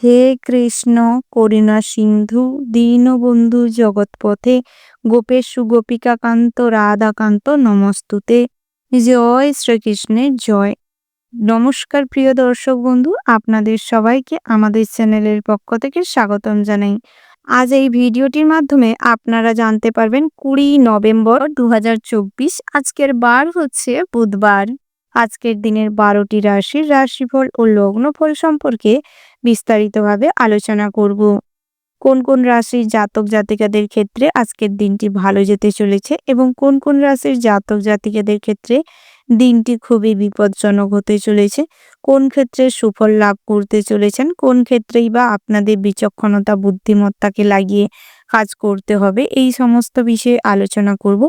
হে কৃষ্ণ করুণা সিন্ধু দীনবন্ধু জগৎপথে গোপেষু গোপিকাকান্ত রাধাকান্ত নমস্তুতে। জয় শ্রীকৃষ্ণের জয়। নমস্কার প্রিয় দর্শক বন্ধু, আপনাদের সবাইকে আমাদের চ্যানেলের পক্ষ থেকে স্বাগতম জানাই। আজ এই ভিডিওটির মাধ্যমে আপনারা জানতে পারবেন 20 নভেম্বর 2024। আজকের বার হচ্ছে বুধবার। আজকের দিনের 12টি রাশির রাশিফল ও লগ্নফল সম্পর্কে বিস্তারিতভাবে আলোচনা করব। কোন কোন রাশির জাতক জাতিকাদের ক্ষেত্রে আজকের দিনটি ভালো যেতে চলেছে এবং কোন কোন রাশির জাতক জাতিকাদের ক্ষেত্রে দিনটি খুবই বিপজ্জনক হতে চলেছে, কোন ক্ষেত্রে সুফল লাভ করতে চলেছেন, কোন ক্ষেত্রেই বা আপনাদের বিচক্ষণতা বুদ্ধিমত্তাকে লাগিয়ে কাজ করতে হবে, এই সমস্ত বিষয়ে আলোচনা করব।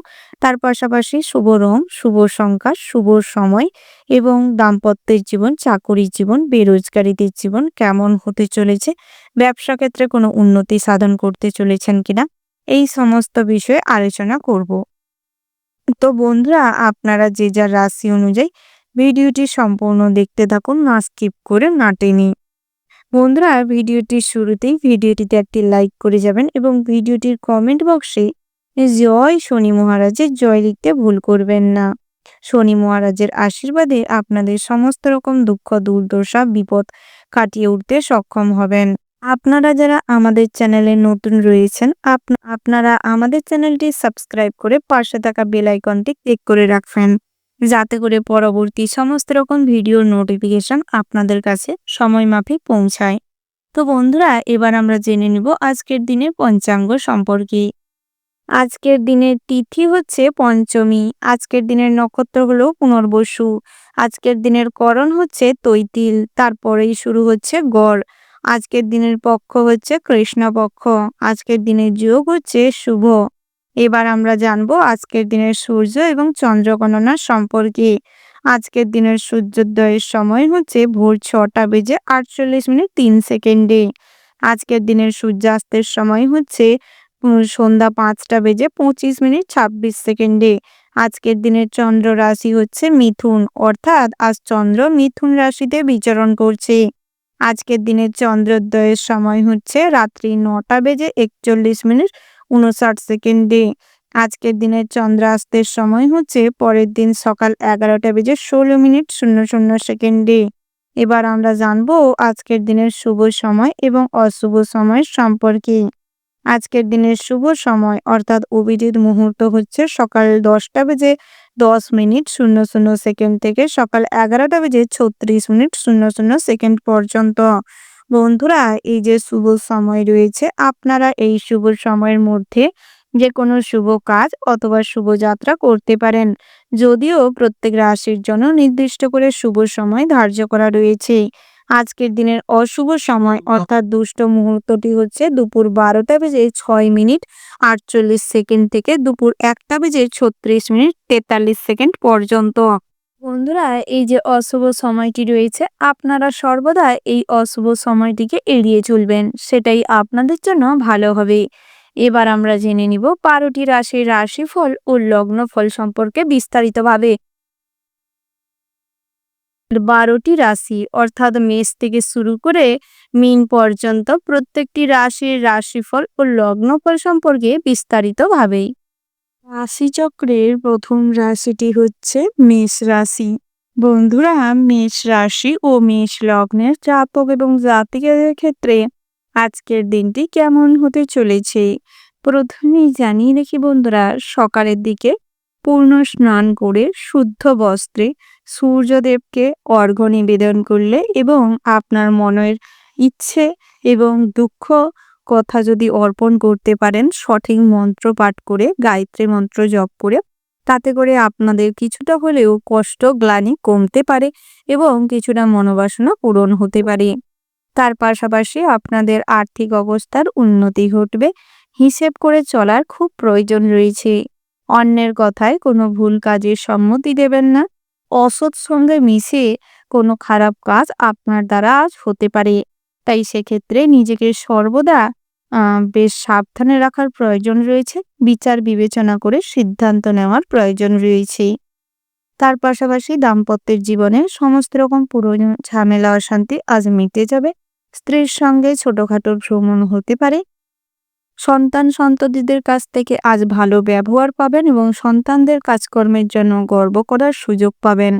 তার পাশাপাশি শুভ রং, শুভ সংখ্যা, শুভ সময় এবং দাম্পত্যের জীবন, চাকরির জীবন, বেরোজগারীদের জীবন কেমন হতে চলেছে, ব্যবসা ক্ষেত্রে কোনো উন্নতি সাধন করতে চলেছেন কিনা, এই সমস্ত বিষয়ে আলোচনা করব। তো বন্ধুরা, আপনারা যে যার রাশি অনুযায়ী ভিডিওটি সম্পূর্ণ দেখতে থাকুন, না স্কিপ করে না টেনে। বন্ধুরা, ভিডিওটির শুরুতেই ভিডিওটিতে একটি লাইক করে যাবেন এবং ভিডিওটির কমেন্ট বক্সে জয় শনি মহারাজের জয় লিখতে ভুল করবেন না। শনি মহারাজের আশীর্বাদে আপনাদের সমস্ত রকম দুঃখ দুর্দশা বিপদ কাটিয়ে উঠতে সক্ষম হবেন। আপনারা যারা আমাদের চ্যানেলে নতুন রয়েছেন, আপনারা আমাদের চ্যানেলটি সাবস্ক্রাইব করে পাশে থাকা বেল আইকনটি ক্লিক করে রাখবেন, যাতে করে পরবর্তী সমস্ত রকম ভিডিওর নোটিফিকেশন আপনাদের কাছে সময় মাফিক পৌঁছায়। তো বন্ধুরা, এবার আমরা জেনে নিব আজকের দিনের পঞ্চাঙ্গ সম্পর্কে। আজকের দিনের তিথি হচ্ছে পঞ্চমী। আজকের দিনের নক্ষত্র হলো পুনর্বসু। আজকের দিনের করণ হচ্ছে তৈতিল, তারপরেই শুরু হচ্ছে গড়। আজকের দিনের পক্ষ হচ্ছে কৃষ্ণপক্ষ। আজকের দিনের যোগ হচ্ছে শুভ। এবার আমরা জানবো আজকের দিনের সূর্য এবং চন্দ্র গণনা সম্পর্কে। আজকের দিনের সূর্যোদয়ের সময় হচ্ছে ভোর 6:48:03। আজকের দিনের সূর্যাস্তের সময় হচ্ছে সন্ধ্যা 5:25:26। আজকের দিনের চন্দ্র রাশি হচ্ছে মিথুন, অর্থাৎ আজ চন্দ্র মিথুন রাশিতে বিচরণ করছে। আজকের দিনের চন্দ্রোদয়ের সময় হচ্ছে রাত্রি 9:41:59। আজকের দিনের চন্দ্রাস্তের সময় হচ্ছে পরের দিন সকাল 11:16:00। এবার আমরা জানবো আজকের দিনের শুভ সময় এবং অশুভ সময় সম্পর্কে। আজকের দিনের শুভ সময় অর্থাৎ অভিজিৎ মুহূর্ত হচ্ছে সকাল 10:10:00 থেকে সকাল 11:36:00 পর্যন্ত। বন্ধুরা, এই যে শুভ সময় রয়েছে, আপনারা এই শুভ সময়ের মধ্যে যে কোনো শুভ কাজ অথবা শুভযাত্রা করতে পারেন, যদিও প্রত্যেক রাশির জন্য নির্দিষ্ট করে শুভ সময় ধার্য করা রয়েছে। আজকের দিনের অশুভ সময় অর্থাৎ দুষ্ট মুহূর্তটি হচ্ছে দুপুর 12:48:43 থেকে দুপুর 1:36:43 পর্যন্ত। বন্ধুরা, এই যে অশুভ সময়টি রয়েছে, আপনারা সর্বদা এই অশুভ সময়টিকে এড়িয়ে চলবেন, সেটাই আপনাদের জন্য ভালো হবে। এবার আমরা জেনে নিব 12টি রাশির রাশিফল ও লগ্নফল সম্পর্কে বিস্তারিতভাবে। 12টি রাশি অর্থাৎ মেষ থেকে শুরু করে মীন পর্যন্ত প্রত্যেকটি রাশির রাশিফল ও লগ্নফল সম্পর্কে বিস্তারিতভাবে। রাশিচক্রের প্রথম রাশিটি হচ্ছে মেষ রাশি। বন্ধুরা, মেষ রাশি ও মেষ লগ্নের জাতক এবং জাতিকাদের ক্ষেত্রে আজকের দিনটি কেমন হতে চলেছে প্রথমেই জানিয়ে রাখি বন্ধুরা, সকালের দিকে পূর্ণ স্নান করে শুদ্ধ বস্ত্রে সূর্যদেবকে অর্ঘ্য নিবেদন করলে এবং আপনার মনের ইচ্ছে এবং দুঃখ কথা যদি অর্পণ করতে পারেন সঠিক মন্ত্র পাঠ করে, গায়ত্রী মন্ত্র জপ করে, তাতে করে আপনাদের কিছুটা হলেও কষ্ট গ্লানি কমতে পারে এবং কিছুটা মনোবাসনা পূরণ হতে পারে। তার পাশাপাশি আপনাদের আর্থিক অবস্থার উন্নতি ঘটবে। হিসেব করে চলার খুব প্রয়োজন রয়েছে। অন্যের কথায় কোনো ভুল কাজের সম্মতি দেবেন না। অসৎ সঙ্গে মিশে কোনো খারাপ কাজ আপনার দ্বারা আজ হতে পারে, তাই সেক্ষেত্রে নিজেকে সর্বদা বেশ সাবধানে রাখার প্রয়োজন রয়েছে। বিচার বিবেচনা করে সিদ্ধান্ত নেওয়ার প্রয়োজন রয়েছে। তার পাশাপাশি দাম্পত্যের জীবনে সমস্ত রকম পুরনো ঝামেলা অশান্তি আজ মিটে যাবে। স্ত্রীর সঙ্গে ছোটখাটো ভ্রমণ হতে পারে। সন্তানদের কাছ থেকে আজ ভালো ব্যবহার পাবেন এবং সন্তানদের কাজকর্মের জন্য গর্ব করার সুযোগ পাবেন।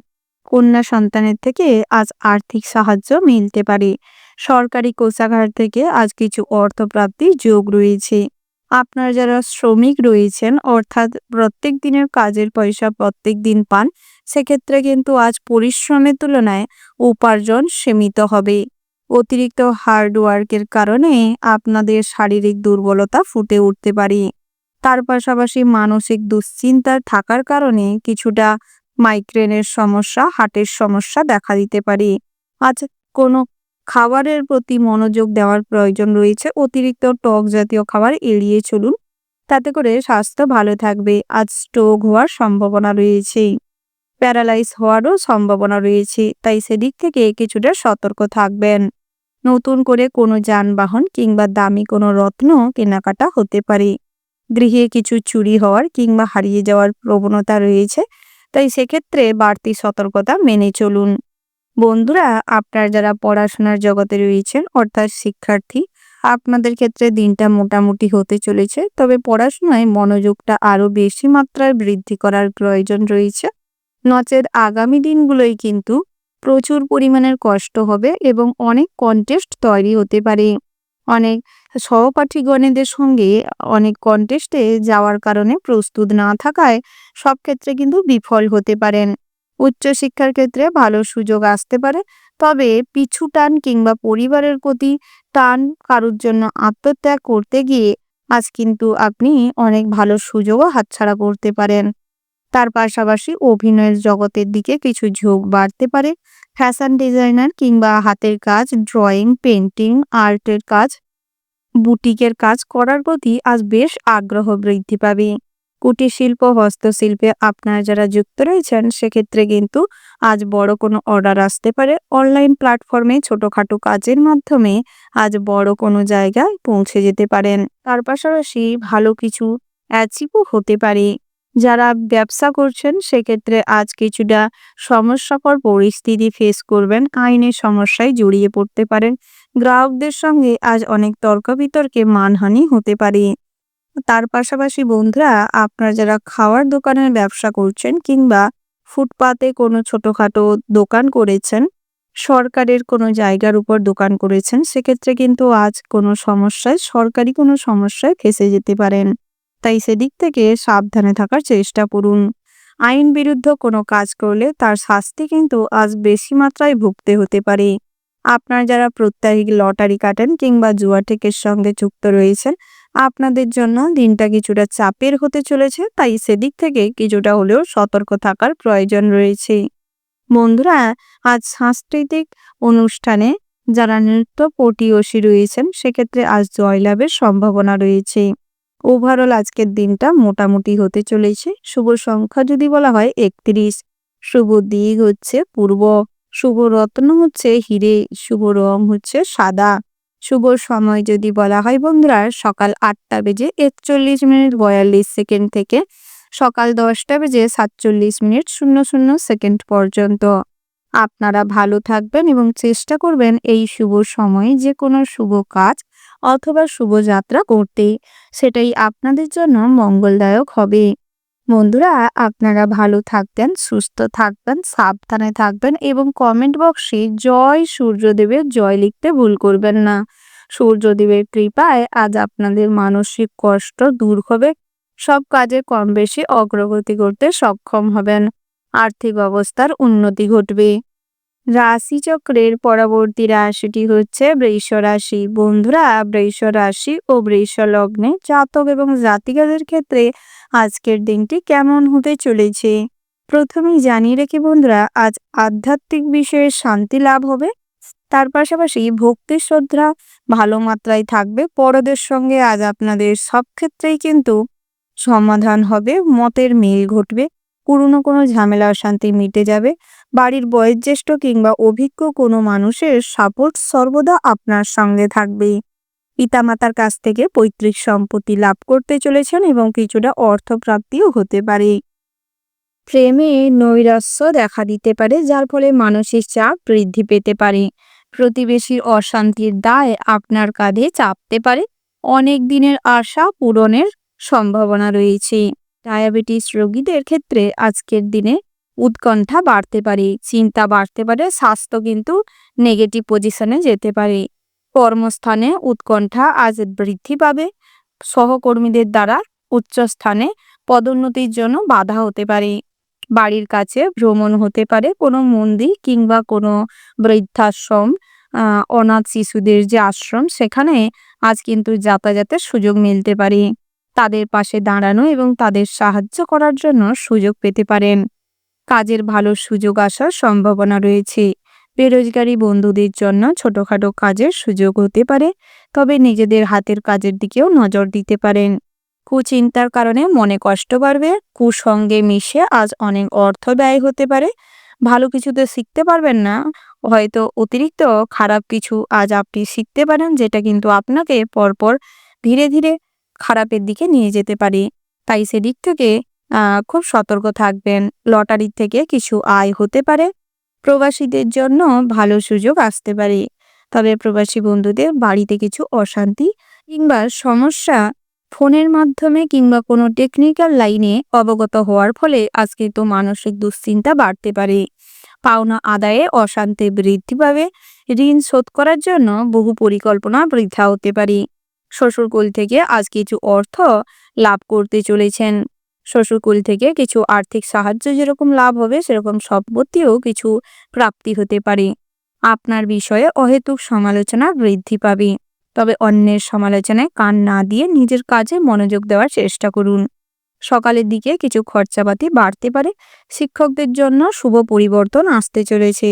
কন্যা সন্তানের থেকে আজ আর্থিক সাহায্য মিলতে পারে। সরকারি কোষাগার থেকে আজ কিছু অর্থপ্রাপ্তির যোগ রয়েছে। আপনার যারা শ্রমিক রয়েছেন, অর্থাৎ প্রত্যেক দিনের কাজের পয়সা প্রত্যেক দিন পান, সেক্ষেত্রে কিন্তু আজ পরিশ্রমের তুলনায় উপার্জন সীমিত হবে। অতিরিক্ত হার্ডওয়ার্কের কারণে আপনাদের শারীরিক দুর্বলতা ফুটে উঠতে পারে। তার পাশাপাশি মানসিক দুশ্চিন্তার থাকার কারণে কিছুটা মাইগ্রেনের সমস্যা, হার্টের সমস্যা দেখা দিতে পারে। আজ কোনো খাবারের প্রতি মনোযোগ দেওয়ার প্রয়োজন রয়েছে। অতিরিক্ত টক জাতীয় খাবার এড়িয়ে চলুন, তাতে করে স্বাস্থ্য ভালো থাকবে। আজ স্ট্রোক হওয়ার সম্ভাবনা রয়েছে, প্যারালাইজ হওয়ারও সম্ভাবনা রয়েছে, তাই সেদিক থেকে কিছুটা সতর্ক থাকবেন। নতুন করে কোনো যানবাহন কিংবা দামি কোনো রত্ন কেনাকাটা হতে পারে। গৃহে কিছু চুরি হওয়ার কিংবা হারিয়ে যাওয়ার প্রবণতা রয়েছে, তাই সেক্ষেত্রে বাড়তি সতর্কতা মেনে চলুন। বন্ধুরা, আপনারা যারা পড়াশোনার জগতে রয়েছেন, অর্থাৎ শিক্ষার্থী, আপনাদের ক্ষেত্রে দিনটা মোটামুটি হতে চলেছে। তবে পড়াশোনায় মনোযোগটা আরো বেশি মাত্রায় বৃদ্ধি করার প্রয়োজন রয়েছে। নচেত আগামী দিনগুলোই কিন্তু প্রচুর পরিমাণের কষ্ট হবে এবং অনেক কন্টেস্ট তৈরি হতে পারে। অনেক সহপাঠীগণেদের সঙ্গে অনেক কন্টেস্টে যাওয়ার কারণে প্রস্তুত না থাকায় সব ক্ষেত্রে কিন্তু বিফল হতে পারেন। উচ্চশিক্ষার ক্ষেত্রে ভালো সুযোগ আসতে পারে, তবে পিছু টান কিংবা পরিবারের প্রতি টান, কারোর জন্য আত্মত্যাগ করতে গিয়ে আজ কিন্তু আপনি অনেক ভালো সুযোগও হাতছাড়া করতে পারেন। তার পাশাপাশি অভিনয়ের জগতের দিকে কিছু ঝোঁক বাড়তে পারে। ফ্যাশন ডিজাইনার কিংবা হাতের কাজ, ড্রয়িং, পেন্টিং, আর্টের কাজ, বুটিকের কাজ করার প্রতি আজ বেশ আগ্রহ বৃদ্ধি পাবে। কুটির শিল্প, হস্তশিল্পে আপনারা যারা যুক্ত রয়েছেন, সেক্ষেত্রে কিন্তু আজ বড় কোনো অর্ডার আসতে পারে। অনলাইন প্ল্যাটফর্মে ছোটখাটো কাজের মাধ্যমে আজ বড় কোনো জায়গায় পৌঁছে যেতে পারেন। তার পাশাপাশি ভালো কিছু অ্যাচিভও হতে পারে। যারা ব্যবসা করছেন, সেক্ষেত্রে আজ কিছুটা সমস্যাকর পরিস্থিতি ফেস করবেন। আইনের সমস্যায় জড়িয়ে পড়তে পারেন। গ্রাহকদের সঙ্গে আজ অনেক তর্ক বিতর্কে মানহানি হতে পারে। তার পাশাপাশি বন্ধুরা, আপনারা যারা খাওয়ার দোকানের ব্যবসা করছেন কিংবা ফুটপাতে কোনো ছোটখাটো দোকান করেছেন, সরকারের কোনো জায়গার উপর দোকান করেছেন, সেক্ষেত্রে কিন্তু আজ কোনো সমস্যায়, সরকারি কোনো সমস্যায় ফেঁসে যেতে পারেন। তাই সেদিক থেকে সাবধানে থাকার চেষ্টা করুন। আইন বিরুদ্ধ কোনো কাজ করলে তার শাস্তি কিন্তু আজ বেশি মাত্রায় ভুগতে হতে পারে। আপনারা যারা প্রত্যায়িক লটারি কাটেন কিংবা জুয়া টেকের সঙ্গে যুক্ত রয়েছেন, আপনাদের জন্য দিনটা কিছুটা চাপের হতে চলেছে, তাই সেদিক থেকে কিছুটা হলেও সতর্ক থাকার প্রয়োজন রয়েছে। বন্ধুরা, আজ সাংস্কৃতিক অনুষ্ঠানে যারা নৃত্য পটীয়সী রয়েছেন, সেক্ষেত্রে আজ জয়লাভের সম্ভাবনা রয়েছে। ওভারঅল আজকের দিনটা মোটামুটি হতে চলেছে। শুভ সংখ্যা যদি বলা হয় ৩১, শুভ দিক হচ্ছে পূর্ব, শুভ রত্ন হচ্ছে হিরে, শুভ রং হচ্ছে সাদা। শুভ সময় যদি বলা হয় বন্ধুরা, সকাল ৮টা বেজে ৪১ মিনিট ৪২ সেকেন্ড থেকে সকাল ১০টা বেজে ৪৭ মিনিট ০০ সেকেন্ড পর্যন্ত। আপনারা ভালো থাকবেন এবং চেষ্টা করবেন এই শুভ সময়ে যে কোনো শুভ কাজ অথবা শুভযাত্রা করতে, সেটাই আপনাদের জন্য মঙ্গলদায়ক হবে। বন্ধুরা, আপনারা ভালো থাকবেন, সুস্থ থাকবেন, সাবধানে থাকবেন এবং কমেন্ট বক্সে জয় সূর্যদেবের জয় লিখতে ভুল করবেন না। সূর্যদেবের কৃপায় আজ আপনাদের মানসিক কষ্ট দূর হবে, সব কাজে কম বেশি অগ্রগতি করতে সক্ষম হবেন, আর্থিক অবস্থার উন্নতি ঘটবে। রাশিচক্রের পরবর্তী রাশিটি হচ্ছে বৃষ রাশি। বন্ধুরা, বৃষ রাশি ও বৃষ লগ্নে জাতক এবং জাতিকাদের ক্ষেত্রে আজকের দিনটি কেমন হতে চলেছে প্রথমেই জানিয়ে রেখে বন্ধুরা, আজ আধ্যাত্মিক বিষয়ে শান্তি লাভ হবে। তার পাশাপাশি ভক্তি শ্রদ্ধা ভালো মাত্রায় থাকবে। বড়দের সঙ্গে আজ আপনাদের সব ক্ষেত্রেই কিন্তু সমাধান হবে, মতের মিল ঘটবে, পুরনো কোনো ঝামেলা অশান্তি মিটে যাবে। বাড়ির বয়োজ্যেষ্ঠ কিংবা অভিজ্ঞ কোনো মানুষের সাপোর্ট সর্বদা আপনার সঙ্গে থাকবে। পিতামাতার কাছ থেকে পৈতৃক সম্পত্তি লাভ করতে চলেছেন এবং কিছুটা অর্থপ্রাপ্তিও হতে পারে। প্রেমে নৈরাশ্য দেখা দিতে পারে, যার ফলে মানসিক চাপ বৃদ্ধি পেতে পারে। প্রতিবেশীর অশান্তির দায় আপনার কাঁধে চাপতে পারে। অনেক দিনের আশা পূরণের সম্ভাবনা রয়েছে। ডায়াবেটিস রোগীদের ক্ষেত্রে আজকের দিনে উৎকণ্ঠা বাড়তে পারে, চিন্তা বাড়তে পারে, স্বাস্থ্য কিন্তু নেগেটিভ পজিশনে যেতে পারে। কর্মস্থানে উৎকণ্ঠা আজ বৃদ্ধি পাবে। সহকর্মীদের দ্বারা উচ্চস্থানে পদোন্নতির জন্য বাধা হতে পারে। বাড়ির কাছে ভ্রমণ হতে পারে, কোনো মন্দির কিংবা কোনো বৃদ্ধাশ্রম, অনাথ শিশুদের যে আশ্রম, সেখানে আজ কিন্তু যাতায়াতের সুযোগ মিলতে পারে। তাদের পাশে দাঁড়ানো এবং তাদের সাহায্য করার জন্য সুযোগ পেতে পারেন। কাজের ভালো সুযোগ আসার সম্ভাবনা রয়েছে। বেরোজগারি বন্ধুদের জন্য ছোটখাটো কাজের সুযোগ হতে পারে, তবে নিজেদের হাতের কাজের দিকেও নজর দিতে পারেন। কুচিন্তার কারণে মনে কষ্ট বাড়বে। কুসঙ্গে মিশে আজ অনেক অর্থ ব্যয় হতে পারে। ভালো কিছুতে শিখতে পারবেন না, হয়তো অতিরিক্ত খারাপ কিছু আজ আপনি শিখতে পারেন, যেটা কিন্তু আপনাকে পরপর ধীরে ধীরে খারাপের দিকে নিয়ে যেতে পারে। তাই সেদিক থেকে খুব সতর্ক থাকবেন। লটারির থেকে কিছু আয় হতে পারে। প্রবাসীদের জন্য ভালো সুযোগ আসতে পারে, তবে প্রবাসী বন্ধুদের বাড়িতে কিছু অশান্তি কিংবা সমস্যা ফোনের মাধ্যমে কিংবা কোনো টেকনিক্যাল লাইনে অবগত হওয়ার ফলে আজ কিন্তু মানসিক দুশ্চিন্তা বাড়তে পারে। পাওনা আদায়ে অশান্তি বৃদ্ধি পাবে। ঋণ শোধ করার জন্য বহু পরিকল্পনা বৃথা হতে পারে। শ্বশুরকুল থেকে আজ কিছু অর্থ লাভ করতে চলেছেন। শ্বশুরকুল থেকে কিছু আর্থিক সাহায্য যেরকম লাভ হবে, সেরকম সম্পত্তিও কিছু প্রাপ্তি হতে পারে। আপনার বিষয়ে অহেতুক সমালোচনা বৃদ্ধি পাবে, তবে অন্যের সমালোচনায় কান না দিয়ে নিজের কাজে মনোযোগ দেওয়ার চেষ্টা করুন। সকালের দিকে কিছু খরচাপাতি বাড়তে পারে। শিক্ষকদের জন্য শুভ পরিবর্তন আসতে চলেছে।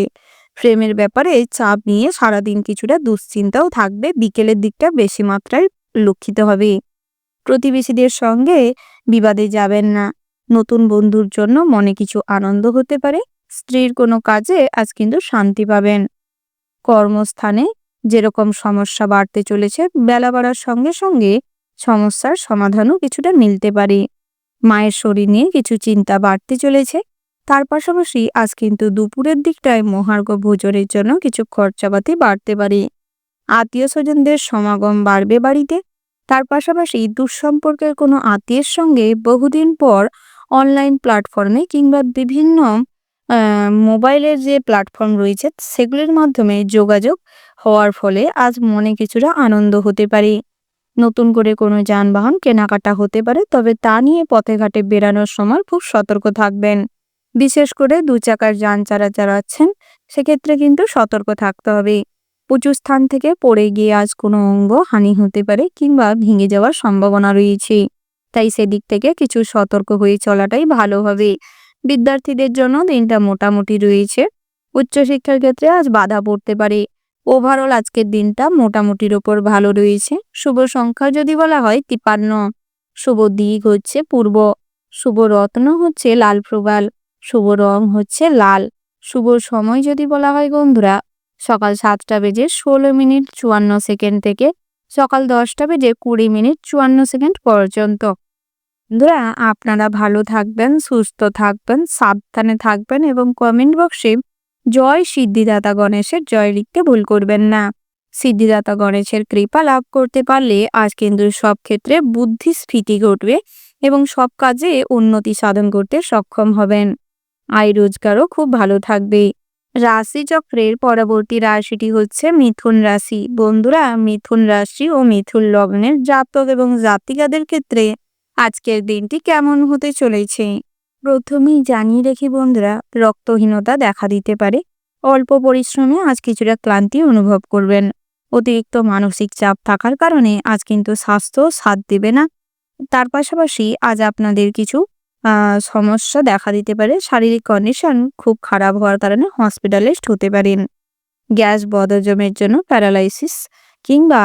প্রেমের ব্যাপারে চাপ নিয়ে সারাদিন কিছুটা দুশ্চিন্তাও থাকবে। বিকেলের দিকটা বেশি মাত্রায় লক্ষিত হবে। প্রতিবেশীদের সঙ্গে বিবাদে যাবেন না। নতুন বন্ধুর জন্য মনে কিছু আনন্দ হতে পারে। স্ত্রীর কোনো কাজে আজ কিন্তু শান্তি পাবেন। কর্মস্থানে যেরকম সমস্যা বাড়তে চলেছে, বেলা বাড়ার সঙ্গে সঙ্গে সমস্যার সমাধানও কিছুটা মিলতে পারে। মায়ের শরীর নিয়ে কিছু চিন্তা বাড়তে চলেছে। তার পাশাপাশি আজ কিন্তু দুপুরের দিকটায় মহার্ঘ ভোজনের জন্য কিছু খরচাপাতি বাড়তে পারে। আত্মীয় স্বজনদের সমাগম বাড়বে বাড়িতে। তার পাশাপাশি দুঃসম্পর্কের কোনো আত্মীয়ের সঙ্গে বহুদিন পর অনলাইন প্ল্যাটফর্মে কিংবা বিভিন্ন মোবাইলের যে প্ল্যাটফর্ম রয়েছে, সেগুলির মাধ্যমে যোগাযোগ হওয়ার ফলে আজ মনে কিছুটা আনন্দ হতে পারে। নতুন করে কোনো যানবাহন কেনাকাটা হতে পারে, তবে তা নিয়ে পথে ঘাটে বেরানোর সময় খুব সতর্ক থাকবেন। বিশেষ করে 2 চাকার যান যারা চালাচ্ছেন, সেক্ষেত্রে কিন্তু সতর্ক থাকতে হবে। উঁচু স্থান থেকে পড়ে গিয়ে আজ কোনো অঙ্গ হানি হতে পারে কিংবা ভেঙে যাওয়ার সম্ভাবনা রয়েছে। তাই সেদিক থেকে কিছু সতর্ক হয়ে চলাটাই ভালো হবে। বিদ্যার্থীদের জন্য দিনটা মোটামুটি রয়েছে। উচ্চশিক্ষার ক্ষেত্রে আজ বাধা পড়তে পারে। ওভারঅল আজকের দিনটা মোটামুটির ওপর ভালো রয়েছে। শুভ সংখ্যা যদি বলা হয় 53, শুভ দিক হচ্ছে পূর্ব, শুভ রত্ন হচ্ছে লাল প্রবাল, শুভ রং হচ্ছে লাল। শুভ সময় যদি বলা হয় বন্ধুরা, সকাল 7টা বেজে 16 মিনিট 54 সেকেন্ড থেকে সকাল 10টা বেজে 20 মিনিট 54 সেকেন্ড পর্যন্ত। বন্ধুরা, আপনারা ভালো থাকবেন, সুস্থ থাকবেন, সাবধানে থাকবেন এবং কমেন্ট বক্সে জয় সিদ্ধিদাতা গণেশের জয় লিখতে ভুল করবেন না। সিদ্ধিদাতা গণেশের কৃপা লাভ করতে পারলে আজ কিন্তু সব ক্ষেত্রে বুদ্ধিস্ফীতি ঘটবে এবং সব কাজে উন্নতি সাধন করতে সক্ষম হবেন। আয় রোজগারও খুব ভালো থাকবে। রাশিচক্রের পরবর্তী রাশিটি হচ্ছে মিথুন রাশি। বন্ধুরা, মিথুন রাশি ও মিথুন লগ্নের জাতক এবং জাতিকাদের ক্ষেত্রে আজকের দিনটি কেমন হতে চলেছে প্রথমেই জানিয়ে রেখি বন্ধুরা, রক্তহীনতা দেখা দিতে পারে। অল্প পরিশ্রমে আজ কিছুটা ক্লান্তি অনুভব করবেন। অতিরিক্ত মানসিক চাপ থাকার কারণে আজ কিন্তু স্বাস্থ্য সাথ দেবে না। তার পাশাপাশি আজ আপনাদের কিছু সমস্যা দেখা দিতে পারে। শারীরিক কন্ডিশন খুব খারাপ হওয়ার কারণে হসপিটালাইজড হতে পারেন। গ্যাস বদহজমের জন্য প্যারালাইসিস কিংবা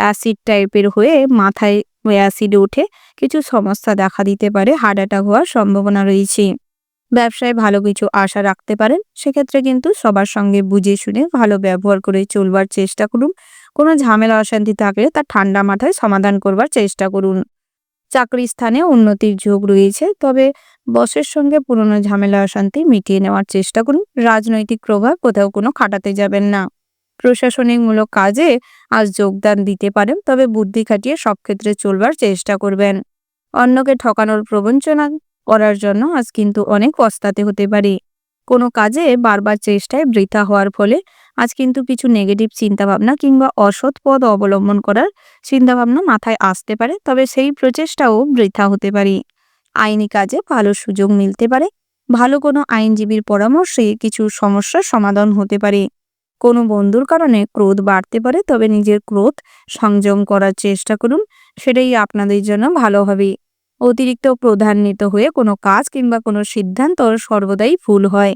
অ্যাসিড টাইপের হয়ে মাথায় অ্যাসিড উঠে কিছু সমস্যা দেখা দিতে পারে। হার্ট অ্যাটাক হওয়ার সম্ভাবনা রয়েছে। ব্যবসায় ভালো কিছু আশা রাখতে পারেন। সেক্ষেত্রে কিন্তু সবার সঙ্গে বুঝে শুনে ভালো ব্যবহার করে চলবার চেষ্টা করুন। কোনো ঝামেলা অশান্তি থাকলে তা ঠান্ডা মাথায় সমাধান করবার চেষ্টা করুন। চাকরি স্থানে উন্নতির যোগ রয়েছে, তবে বসের সঙ্গে পুরনো ঝামেলা অশান্তি মিটিয়ে নেওয়ার চেষ্টা করুন। রাজনৈতিক প্রভাব কোথাও কোনো খাটাতে যাবেন না। প্রশাসনিকমূলক কাজে আজ যোগদান দিতে পারেন, তবে বুদ্ধি খাটিয়ে সব ক্ষেত্রে চলবার চেষ্টা করবেন। অন্যকে ঠকানোর প্রবঞ্চনা করার জন্য আজ কিন্তু অনেক পস্তাতে হতে পারে। কোনো কাজে বারবার চেষ্টায় বৃথা হওয়ার ফলে আজ কিন্তু কিছু নেগেটিভ চিন্তাভাবনা কিংবা অসৎ পথ অবলম্বন করার চিন্তাভাবনা মাথায় আসতে পারে, তবে সেই প্রচেষ্টাও বৃথা হতে পারে। আইনি কাজে ভালো সুযোগ মিলতে পারে। ভালো কোনো আইনজীবীর পরামর্শে কিছু সমস্যার সমাধান হতে পারে। কোনো বন্ধুর কারণে ক্রোধ বাড়তে পারে, তবে নিজের ক্রোধ সংযম করার চেষ্টা করুন, সেটাই আপনাদের জন্য ভালো হবে। অতিরিক্ত ক্রোধান্বিত হয়ে কোনো কাজ কিংবা কোনো সিদ্ধান্ত সর্বদাই ভুল হয়।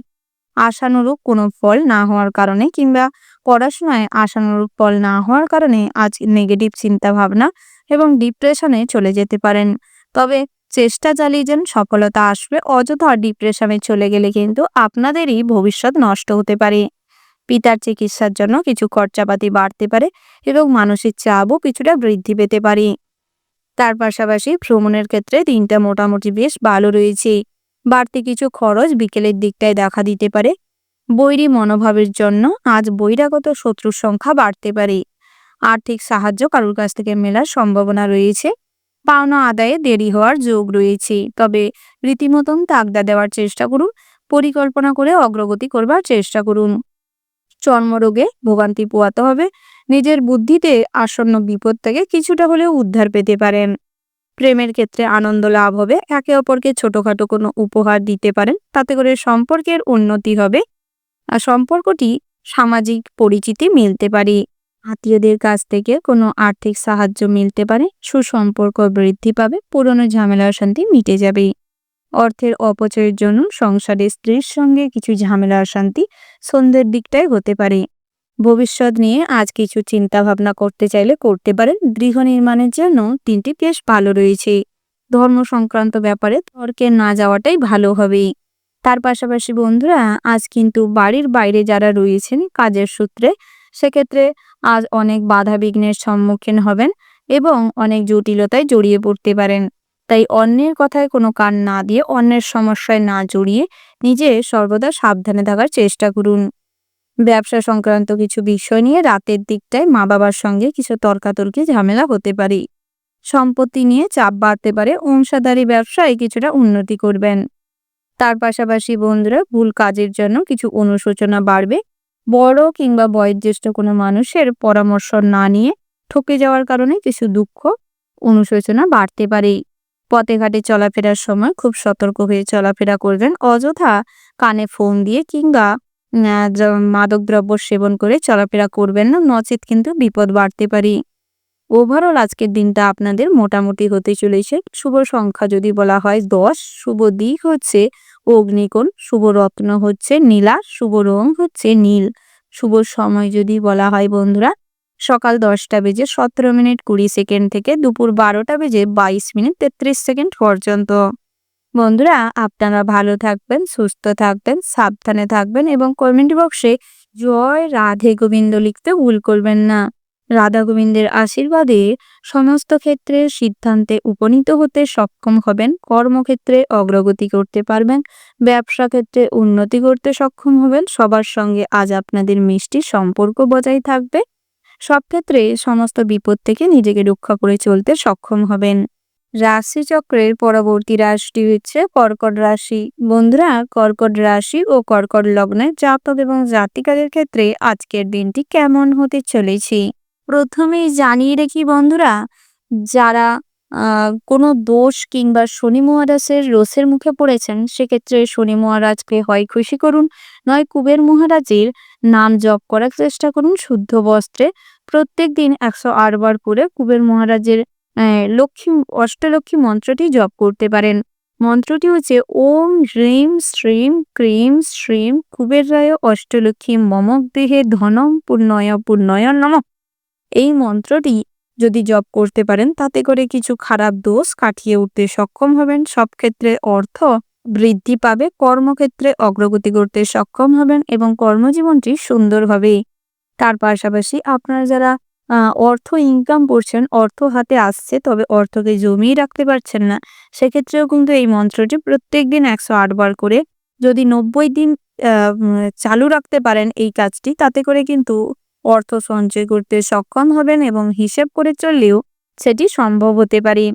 আশানুরূপ কোনো ফল না হওয়ার কারণে কিংবা পড়াশোনায় আশানুরূপ ফল না হওয়ার কারণে আজ নেগেটিভ চিন্তা ভাবনা এবং ডিপ্রেশনে চলে যেতে পারেন। তবে চেষ্টা চালিয়ে যান, সফলতা আসবে। অযথা ডিপ্রেশনে চলে গেলে কিন্তু আপনাদেরই ভবিষ্যৎ নষ্ট হতে পারে। পিতার চিকিৎসার জন্য কিছু খরচাপাতি বাড়তে পারে এবং মানসিক চাপও কিছুটা বৃদ্ধি পেতে পারে। তার পাশাপাশি ভ্রমণের ক্ষেত্রে দিনটা মোটামুটি বেশ ভালো রয়েছে। বাড়তি কিছু খরচ বিকেলের দিকটায় দেখা দিতে পারে। বৈরী মনোভাবের জন্য আজ বহিরাগত শত্রুর সংখ্যা বাড়তে পারে। আর্থিক সাহায্য কারোর কাছ থেকে মেলার সম্ভাবনা রয়েছে। পাওনা আদায়ে দেরি হওয়ার যোগ রয়েছে, তবে রীতিমতন তাগদা দেওয়ার চেষ্টা করুন। পরিকল্পনা করে অগ্রগতি করবার চেষ্টা করুন। চর্মরোগে ভোগান্তি পোহাতে হবে। নিজের বুদ্ধিতে আসন্ন বিপদ থেকে কিছুটা হলেও উদ্ধার পেতে পারেন। প্রেমের ক্ষেত্রে আনন্দ লাভ হবে। একে অপরকে ছোটখাটো কোনো উপহার দিতে পারেন, তাতে করে সম্পর্কের উন্নতি হবে। আর সম্পর্কটি সামাজিক পরিচিতি মিলতে পারে। আত্মীয়দের কাছ থেকে কোনো আর্থিক সাহায্য মিলতে পারে। সুসম্পর্ক বৃদ্ধি পাবে। পুরনো ঝামেলা অশান্তি মিটে যাবে। অর্থের অপচয়ের জন্য সংসারে স্ত্রীর সঙ্গে কিছু ঝামেলা অশান্তি সন্ধ্যের দিকটায় হতে পারে। ভবিষ্যৎ নিয়ে আজ কিছু চিন্তা ভাবনা করতে চাইলে করতে পারেন। গৃহ নির্মাণের জন্য দিনটি বেশ ভালো রয়েছে। ধর্ম সংক্রান্ত ব্যাপারে তর্কে না যাওয়াটাই ভালো হবে। তার পাশাপাশি বন্ধুরা, আজ কিন্তু বাড়ির বাইরে যারা রয়েছেন কাজের সূত্রে, সেক্ষেত্রে আজ অনেক বাধা বিঘ্নের সম্মুখীন হবেন এবং অনেক জটিলতায় জড়িয়ে পড়তে পারেন। তাই অন্যের কথায় কোনো কান না দিয়ে, অন্যের সমস্যায় না জড়িয়ে নিজে সর্বদা সাবধানে থাকার চেষ্টা করুন। ব্যবসা সংক্রান্ত কিছু বিষয় নিয়ে রাতের দিকটায় মা বাবার সঙ্গে কিছু তর্কাতর্কি ঝামেলা হতে পারে। সম্পত্তি নিয়ে চাপ বাড়তে পারে। অংশীদারি ব্যবসায় কিছুটা উন্নতি করবেন। তার পাশাপাশি বন্ধুরা, ভুল কাজের জন্য কিছু অনুশোচনা বাড়বে। বড় কিংবা বয়োজ্যেষ্ঠ কোনো মানুষের পরামর্শ না নিয়ে ঠকে যাওয়ার কারণে কিছু দুঃখ অনুশোচনা বাড়তে পারে। পথে ঘাটে চলাফেরার সময় খুব সতর্ক হয়ে চলাফেরা করবেন। অযথা কানে ফোন দিয়ে কিংবা মাদকদ্রব্য সেবন করে চলাফেরা করবেন না, নচেত কিন্তু বিপদ বাড়তে পারে। ওভারঅল আজকের দিনটা আপনাদের মোটামুটি হতে চলেছে। শুভ সংখ্যা যদি বলা হয় 10, শুভ দিক হচ্ছে অগ্নিকোণ, শুভ রত্ন হচ্ছে নীলা, শুভ রং হচ্ছে নীল। শুভ সময় যদি বলা হয় বন্ধুরা, সকাল 10টা বেজে 17 মিনিট 20 সেকেন্ড থেকে দুপুর 12টা বেজে 22 মিনিট 33 সেকেন্ড পর্যন্ত। বন্ধুরা, আপনারা ভালো থাকবেন, সুস্থ থাকবেন, সাবধানে থাকবেন এবং কমেন্ট বক্সে জয় রাধে গোবিন্দ লিখতে ভুল করবেন না। রাধা গোবিন্দের আশীর্বাদে সমস্ত ক্ষেত্রে সিদ্ধান্তে উপনীত হতে সক্ষম হবেন। কর্মক্ষেত্রে অগ্রগতি করতে পারবেন। ব্যবসা ক্ষেত্রে উন্নতি করতে সক্ষম হবেন। সবার সঙ্গে আজ আপনাদের মিষ্টি সম্পর্ক বজায় থাকবে। সব ক্ষেত্রে সমস্ত বিপদ থেকে নিজেকে রক্ষা করে চলতে সক্ষম হবেন। রাশিচক্রের পরবর্তী রাশিটি হচ্ছে কর্কট রাশি। বন্ধুরা, কর্কট রাশি ও কর্কট লগ্নের জাতক এবং জাতিকাদের ক্ষেত্রে আজকের দিনটি কেমন হতে চলেছে প্রথমেই জানিয়ে রাখি বন্ধুরা, যারা কোনো দোষ কিংবা শনি মহারাজের রোষের মুখে পড়েছেন, সেক্ষেত্রে শনি মহারাজকে হয় খুশি করুন, নয় কুবের মহারাজের নাম জপ করার চেষ্টা করুন শুদ্ধ বস্ত্রে। প্রত্যেক দিন 108 বার করে কুবের মহারাজের লক্ষ্মী অষ্টলক্ষ্মী মন্ত্রটি জপ করতে পারেন। মন্ত্রটি হচ্ছে ওম হ্রিম শ্রীম ক্রিম শ্রীম কুবেরায় অষ্টলক্ষ্মী মম গৃহে ধনম পূর্ণয় পূর্ণয় নমঃ। এই মন্ত্রটি যদি জপ করতে পারেন, তাতে করে কিছু খারাপ দোষ কাটিয়ে উঠতে সক্ষম হবেন। সব ক্ষেত্রে অর্থ বৃদ্ধি পাবে। কর্মক্ষেত্রে অগ্রগতি করতে সক্ষম হবেন এবং কর্মজীবনটি সুন্দর হবে। তার পাশাপাশি আপনারা যারা অর্থ ইনকাম করছেন, অর্থ হাতে আসছে তবে অর্থকে জমিয়ে রাখতে পারছেন না, সেক্ষেত্রেও কিন্তু এই মন্ত্রটি প্রত্যেক দিন 108 বার করে যদি 90 দিন চালু রাখতে পারেন এই কাজটি, তাতে করে কিন্তু অর্থ সঞ্চয় করতে সক্ষম হবেন এবং হিসেব করে চললেও সেটি সম্ভব হতে পারে।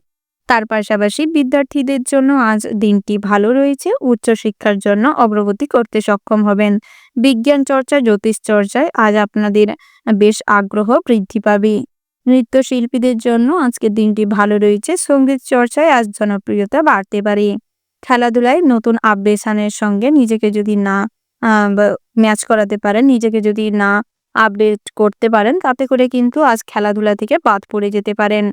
তার পাশাপাশি বিদ্যার্থীদের জন্য আজ দিনটি ভালো রয়েছে। উচ্চশিক্ষার জন্য অগ্রগতি করতে সক্ষম হবেন। বিজ্ঞান চর্চা, জ্যোতিষ চর্চায় আজ আপনাদের বেশ আগ্রহ বৃদ্ধি পাবে। নৃত্যশিল্পীদের জন্য আজকের দিনটি ভালো রয়েছে। সঙ্গীত চর্চায় আজ জনপ্রিয়তা বাড়তে পারে। খেলাধুলায় নতুন আপডেশনের সঙ্গে নিজেকে যদি না ম্যাচ করাতে পারেন, নিজেকে যদি না আপডেট করতে পারেন, তাতে করে কিন্তু আজ খেলাধুলা থেকে বাদ পড়ে যেতে পারেন।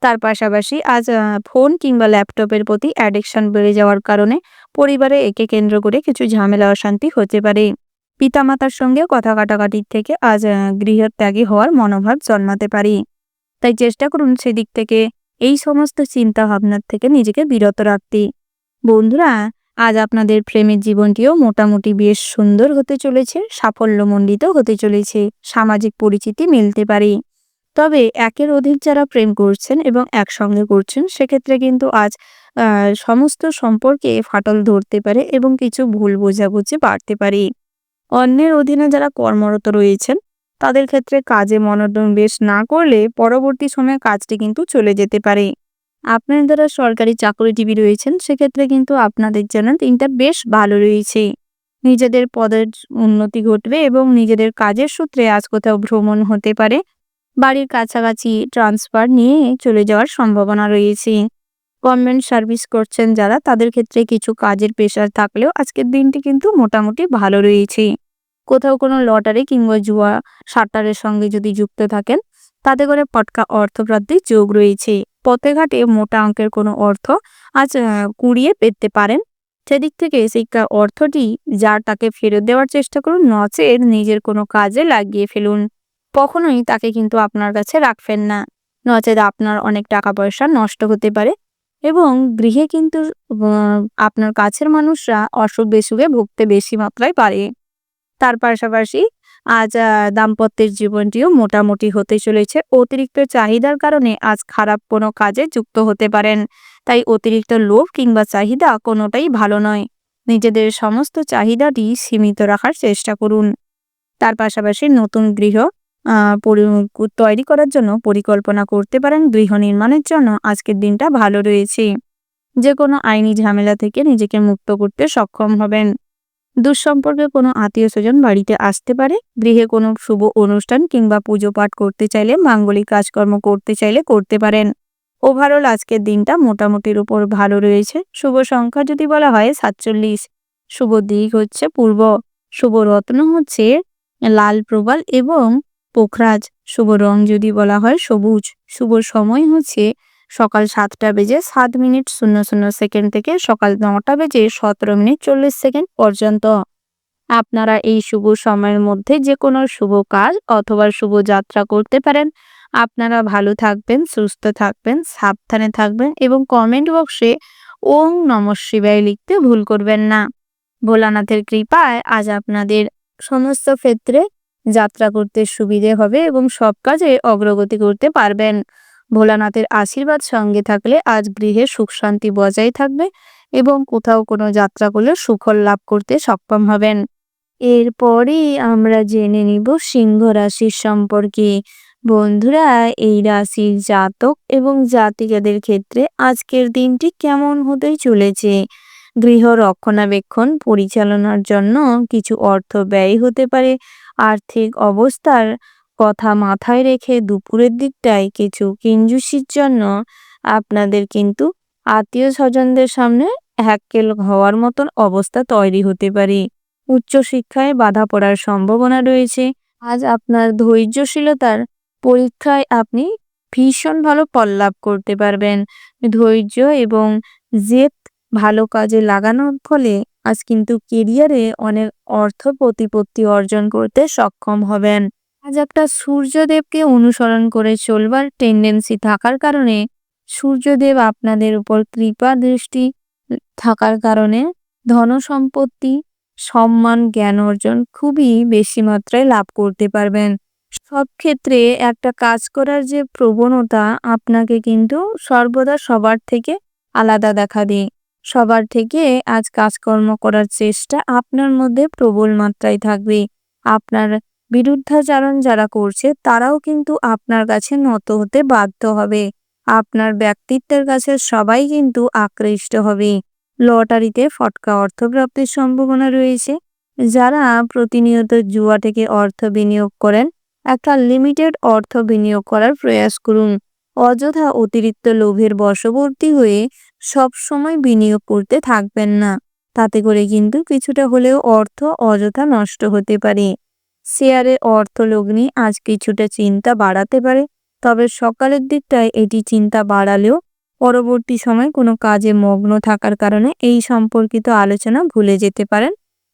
তার পাশাপাশি আজ ফোন কিংবা ল্যাপটপের প্রতি অ্যাডিকশন বেড়ে যাওয়ার কারণে পরিবারে একে কেন্দ্র করে কিছু ঝামেলা অশান্তি হতে পারে। পিতামাতার সঙ্গে কথা কাটাকাটির থেকে আজ গৃহত্যাগী হওয়ার মনোভাব জন্মাতে পারে। তাই চেষ্টা করুন সেদিক থেকে এই সমস্ত চিন্তা ভাবনার থেকে নিজেকে বিরত রাখতে। বন্ধুরা, আজ আপনাদের প্রেমের জীবনটিও মোটামুটি বেশ সুন্দর হতে চলেছে, সাফল্যমণ্ডিত হতে চলেছে। সামাজিক পরিচিতি মিলতে পারে। তবে একের অধিক যারা প্রেম করছেন এবং একসঙ্গে করছেন, সেক্ষেত্রে কিন্তু আজ সমস্ত সম্পর্কে ফাটল ধরতে পারে এবং কিছু ভুল বোঝাবুঝি বাড়তে পারে। অন্যের অধীনে যারা কর্মরত রয়েছেন, তাদের ক্ষেত্রে কাজে মনোনিবেশ না করলে পরবর্তী সময়ে কাজটি কিন্তু চলে যেতে পারে। আপনার যারা সরকারি চাকরিজীবী রয়েছেন, সেক্ষেত্রে কিন্তু আপনাদের জন্য দিনটা বেশ ভালো রয়েছে। নিজেদের পদের উন্নতি ঘটবে এবং নিজেদের কাজের সূত্রে আজ কোথাও ভ্রমণ হতে পারে। বাড়ির কাছাকাছি ট্রান্সফার নিয়ে চলে যাওয়ার সম্ভাবনা রয়েছে। গভর্নমেন্ট সার্ভিস করছেন যারা, তাদের ক্ষেত্রে কিছু কাজের প্রেশার থাকলেও আজকের দিনটি কিন্তু মোটামুটি ভালো রয়েছে। কোথাও কোনো লটারি কিংবা জুয়া সাঁটারের সঙ্গে যদি যুক্ত থাকেন, তাতে করে পটকা অর্থপ্রাপ্তির যোগ রয়েছে। পথে ঘাটে মোটা অঙ্কের কোনো অর্থ আজ কুড়িয়ে পেতে পারেন। সেদিক থেকে সেই অর্থটি যার তাকে ফেরত দেওয়ার চেষ্টা করুন, নচেৎ নিজের কোনো কাজে লাগিয়ে ফেলুন। কখনোই তাকে কিন্তু আপনার কাছে রাখবেন না, নচেৎ আপনার অনেক টাকা পয়সা নষ্ট হতে পারে এবং গৃহে কিন্তু আপনার কাছের মানুষরা অসুখ বিসুখে ভুগতে বেশি মাত্রায় পারে। তার পাশাপাশি আজ দাম্পত্যের জীবনটিও মোটামুটি হতে চলেছে। অতিরিক্ত চাহিদার কারণে আজ খারাপ কোনো কাজে যুক্ত হতে পারেন। তাই অতিরিক্ত লোভ কিংবা চাহিদা কোনোটাই ভালো নয়। নিজেদের সমস্ত চাহিদাটি সীমিত রাখার চেষ্টা করুন। তার পাশাপাশি নতুন গৃহ তৈরি করার জন্য পরিকল্পনা করতে পারেন। গৃহ নির্মাণের জন্য আজকের দিনটা ভালো রয়েছে। যে কোনো আইনি ঝামেলা থেকে নিজেকে মুক্ত করতে সক্ষম হবেন। দুঃসম্পর্কে কোনো আত্মীয়-স্বজন বাড়িতে আসতে পারে। গৃহে কোনো শুভ অনুষ্ঠান কিংবা পুজো পাঠ করতে চাইলে, মাঙ্গলিক কাজকর্ম করতে চাইলে করতে পারেন। ওভারঅল আজকের দিনটা মোটামুটির উপর ভালো রয়েছে। শুভ সংখ্যা যদি বলা হয় 47, শুভ দিক হচ্ছে পূর্ব, শুভ রত্ন হচ্ছে লাল প্রবাল এবং পোখরাজ, শুভ রং যদি বলা হয় সবুজ, শুভ সময় হচ্ছে সকাল 7:07 থেকে সকাল 9:17 পর্যন্ত। আপনারা এই শুভ সময়ের মধ্যে যে কোনো শুভ কাজ অথবা শুভ যাত্রা করতে পারেন। আপনারা ভালো থাকবেন, সুস্থ থাকবেন, সাবধানে থাকবেন এবং কমেন্ট বক্সে ওং নমঃ শিবায় লিখতে ভুল করবেন না। ভোলানাথের কৃপায় আজ আপনাদের সমস্ত ক্ষেত্রে যাত্রা করতে সুবিধে হবে এবং সব কাজে অগ্রগতি করতে পারবেন। ভোলানাথের আশীর্বাদ সঙ্গে থাকলে আজ গৃহে সুখ শান্তি বজায় থাকবে এবং কোথাও কোনো যাত্রা করলে সুফল লাভ করতে সক্ষম হবেন। এরপরে আমরা জেনে নিব সিংহ রাশির সম্পর্কে। বন্ধুরা, এই রাশির জাতক এবং জাতিকাদের ক্ষেত্রে আজকের দিনটি কেমন হতে চলেছে? গৃহ রক্ষণাবেক্ষণ পরিচালনার জন্য কিছু অর্থ ব্যয় হতে পারে। আর্থিক অবস্থার কথা মাথায় রেখে দুপুরের দিকটায় কিছু কিঞ্জুসির জন্য আপনাদের কিন্তু আত্মীয় স্বজনদের সামনে হ্যাক্কেল হওয়ার মতন অবস্থা তৈরি হতে পারে। উচ্চশিক্ষায় বাধা পড়ার সম্ভাবনা রয়েছে। আজ আপনার ধৈর্যশীলতার পরীক্ষায় আপনি ভীষণ ভালো ফল লাভ করতে পারবেন। ধৈর্য এবং জেদ ভালো কাজে লাগানোর ফলে আজ কিন্তু কেরিয়ারে অনেক অর্থ প্রতিপত্তি অর্জন করতে সক্ষম হবেন। আজ একটা সূর্যদেবকে অনুসরণ করে চলবার টেন্ডেন্সি থাকার কারণে, সূর্যদেব আপনাদের উপর কৃপা দৃষ্টি থাকার কারণে ধনসম্পত্তি, সম্মান, জ্ঞান অর্জন খুবই বেশি মাত্রায় লাভ করতে পারবেন। সব ক্ষেত্রে একটা কাজ করার যে প্রবণতা আপনাকে কিন্তু সর্বদা সবার থেকে আলাদা দেখা দেয়। সবার থেকে আজ কাজকর্ম করার চেষ্টা আপনার মধ্যে প্রবল মাত্রায় থাকবে। আপনার বিরুদ্ধাচারণ যারা করছে তারাও কিন্তু আপনার কাছে নত হতে বাধ্য হবে। আপনার ব্যক্তিত্বের কাছে সবাই কিন্তু আকৃষ্ট হবে। লটারিতে ফটকা অর্থপ্রাপ্তির সম্ভাবনা রয়েছে। যারা প্রতিনিয়ত জুয়া থেকে অর্থ বিনিয়োগ করেন, একটা লিমিটেড অর্থ বিনিয়োগ করার প্রয়াস করুন। অযথা অতিরিক্ত লোভের বশবর্তী হয়ে সব সময় বিনিয়োগ করতে থাকবেন না। তাতে করে কিন্তু কিছুটা হলেও অর্থ অযথা নষ্ট হতে পারে। শেয়ারে অর্থ লগ্নি আজ কিছুটা চিন্তা বাড়াতে পারে, তবে সকালের দিকটায় এটি চিন্তা বাড়ালেও পরবর্তী সময় কোনো কাজে মগ্ন থাকার কারণে এই সম্পর্কিত আলোচনা ভুলে যেতে পারেন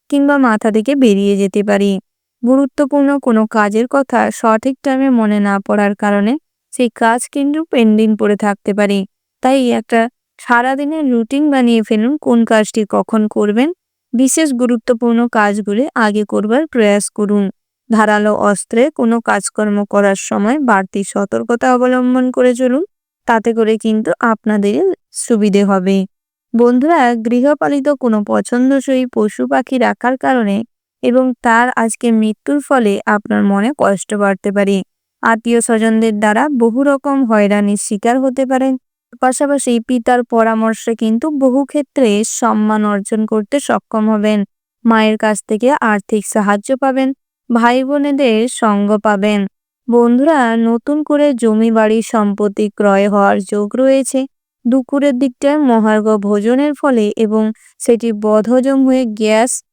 কিংবা মাথা থেকে বেরিয়ে যেতে পারে। গুরুত্বপূর্ণ কোনো কাজের কথা সঠিক টাইমে মনে না পড়ার কারণে সেই কাজ কিন্তু পেন্ডিং পড়ে থাকতে পারে। তাই একটা সারাদিনের রুটিন বানিয়ে ফেলুন, কোন কাজটি কখন করবেন। বিশেষ গুরুত্বপূর্ণ কাজগুলি আগে করবার প্রয়াস করুন। ধারালো অস্ত্রে কোনো কাজকর্ম করার সময় বাড়তি সতর্কতা অবলম্বন করে চলুন, তাতে করে কিন্তু আপনাদের সুবিধে হবে। বন্ধুরা, গৃহপালিত কোনো পছন্দসই পশু পাখি রাখার কারণে এবং তার আজকে মৃত্যুর ফলে আপনার মনে কষ্ট বাড়তে পারে। আত্মীয় স্বজনদের দ্বারা বহু রকম হয়রানির শিকার হতে পারেন। পাশাপাশি পিতার পরামর্শে কিন্তু বহু ক্ষেত্রে সম্মান অর্জন করতে সক্ষম হবেন। মায়ের কাছ থেকে আর্থিক সাহায্য পাবেন, ভাই বোনেদের সঙ্গ পাবেন। বন্ধুরা, নতুন করে জমি বাড়ি সম্পত্তি ক্রয় হওয়ার যোগ রয়েছে। দুপুরের দিকটায় মহার্ঘ ভোজনের ফলে এবং সেটি বদহজম হয়ে গ্যাস,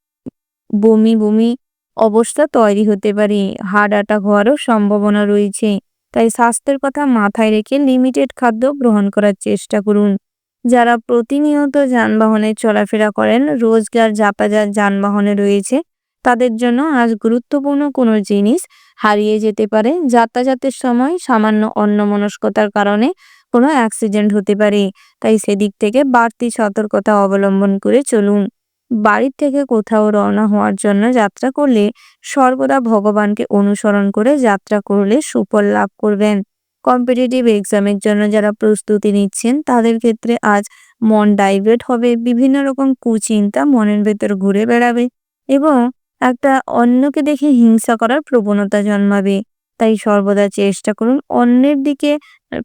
বমি অবস্থা তৈরি হতে পারে। হার্ট অ্যাটাক হওয়ারও সম্ভাবনা রয়েছে। তাই স্বাস্থ্যের কথা মাথায় রেখে লিমিটেড খাদ্য গ্রহণ করার চেষ্টা করুন। যারা প্রতিনিয়ত যানবাহনে চলাফেরা করেন, রোজগার যাতায়াত যানবাহনে রয়েছে, তাদের জন্য আজ গুরুত্বপূর্ণ কোনো জিনিস হারিয়ে যেতে পারে। যাতায়াতের সময় সামান্য অন্যমনস্কতার কারণে কোনো অ্যাক্সিডেন্ট হতে পারে। তাই সেদিক থেকে বাড়তি সতর্কতা অবলম্বন করে চলুন। বাড়ির থেকে কোথাও রওনা হওয়ার জন্য যাত্রা করলে সর্বদা ভগবানকে অনুসরণ করে যাত্রা করলে সুফল লাভ করবেন। কম্পিটিটিভ এক্সামের জন্য যারা প্রস্তুতি নিচ্ছেন তাদের ক্ষেত্রে আজ মন ডাইভার্ট হবে। বিভিন্ন রকম কুচিন্তা মনের ভেতর ঘুরে বেড়াবে এবং একটা অন্যকে দেখে হিংসা করার প্রবণতা জন্মাবে। তাই সর্বদা চেষ্টা করুন অন্যের দিকে